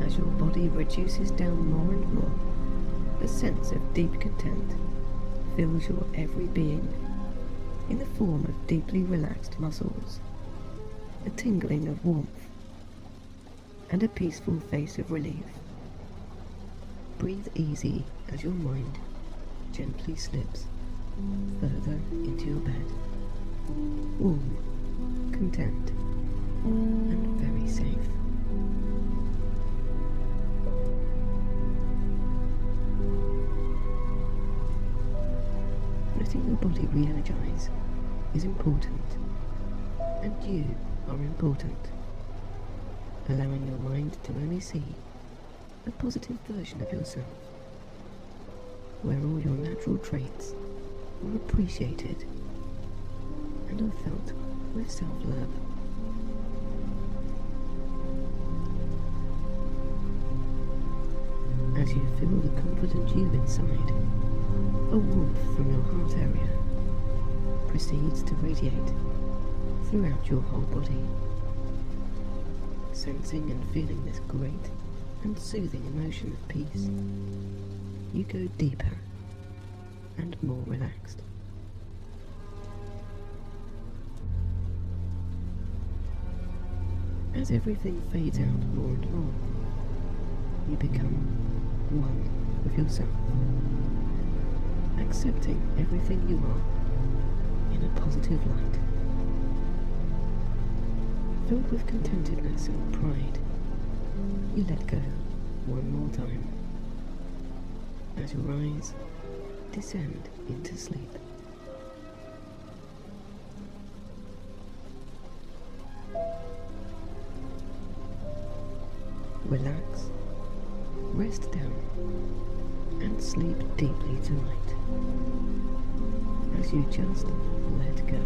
As your body reduces down more and more, a sense of deep content fills your every being in the form of deeply relaxed muscles, a tingling of warmth, and a peaceful face of relief. Breathe easy as your mind gently slips further into your bed, warm, content, and very safe. Letting your body re-energize is important, and you are important. Allowing your mind to only see a positive version of yourself, where all your natural traits are appreciated and are felt with self-love. As you feel the confident you inside, a warmth from your heart area proceeds to radiate throughout your whole body. Sensing and feeling this great and soothing emotion of peace, you go deeper and more relaxed. As everything fades out more and more, you become one with yourself, accepting everything you are in a positive light. Filled with contentedness and pride, you let go one more time as your eyes descend into sleep. Relax, rest down, and sleep deeply tonight as you just let go.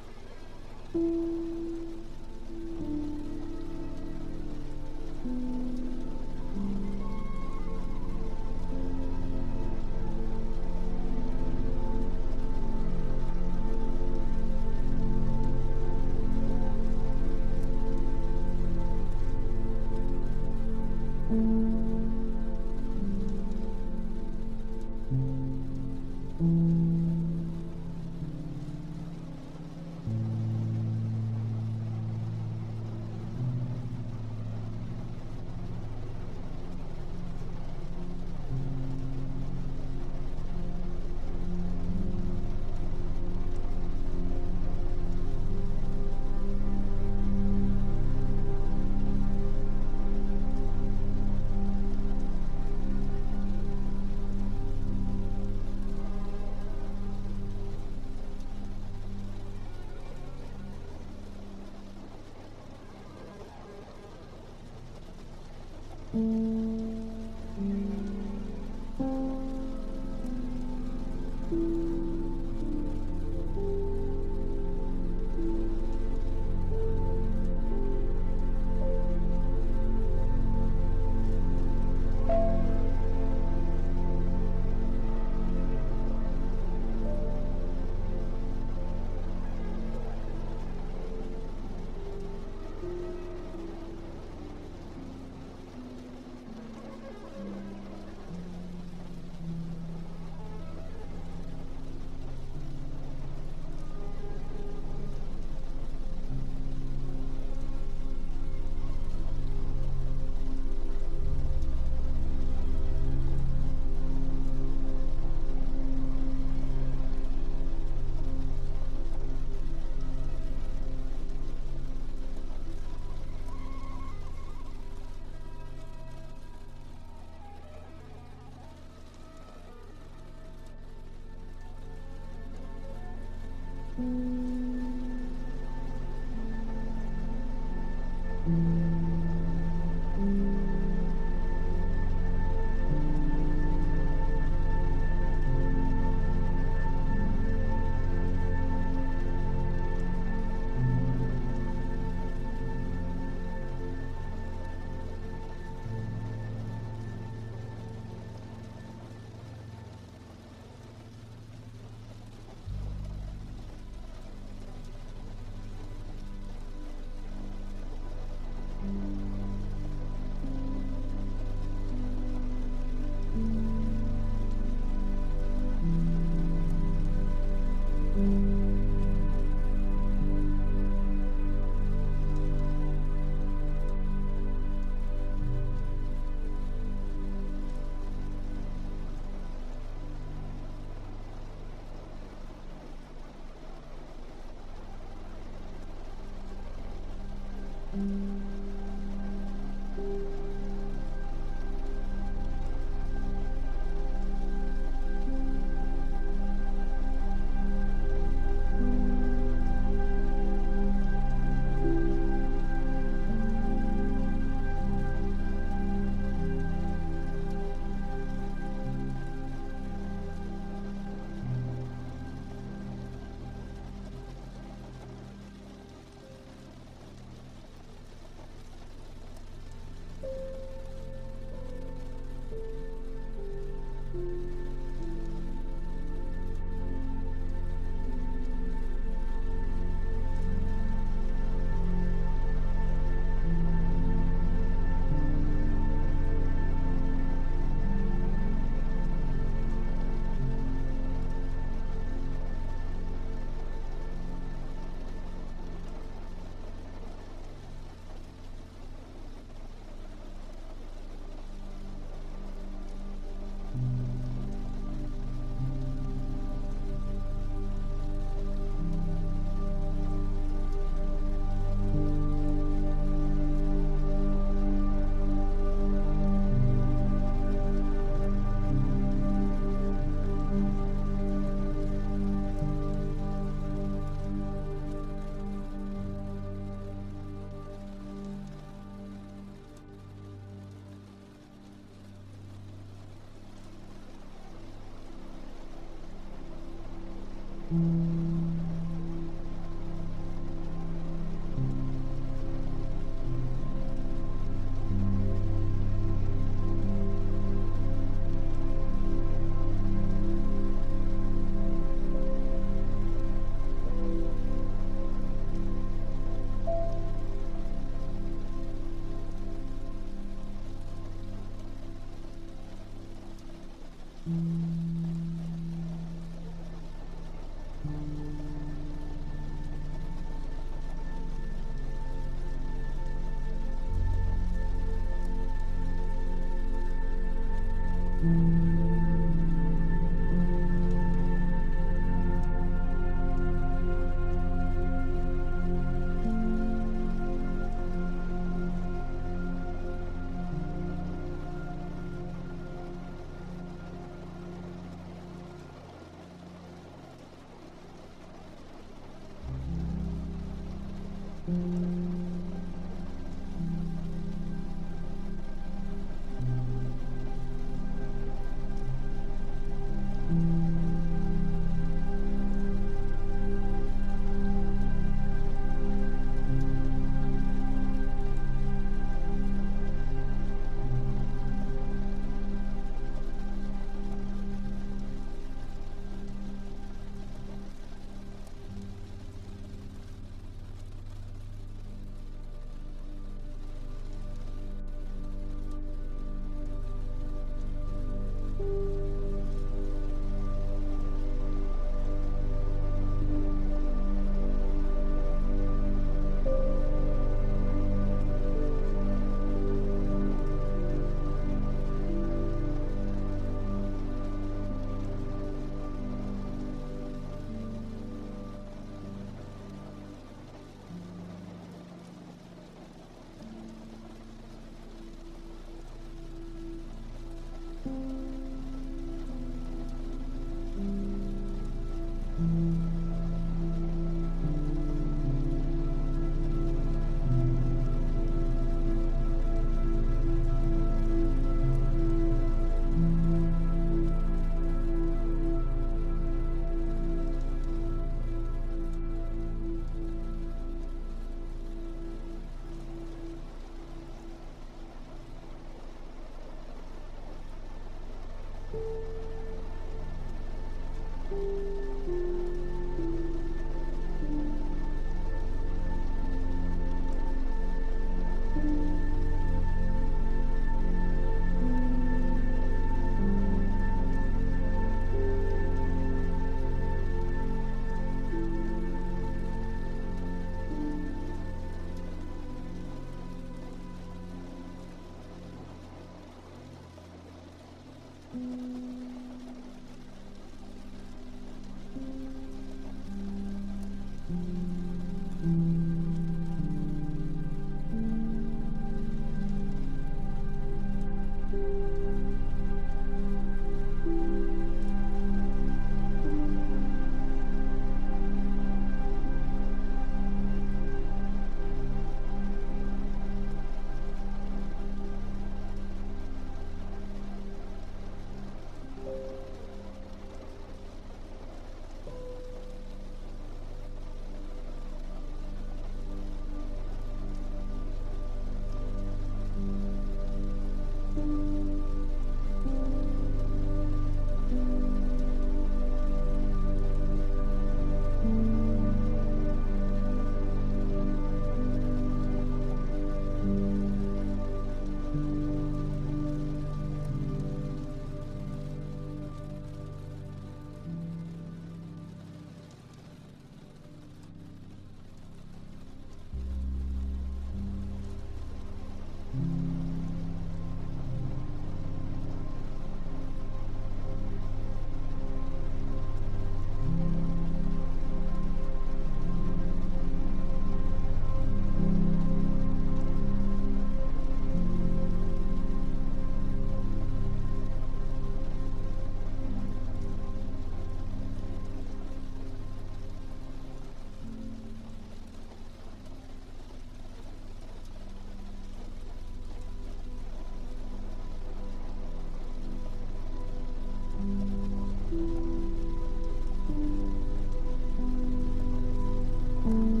Mm-hmm.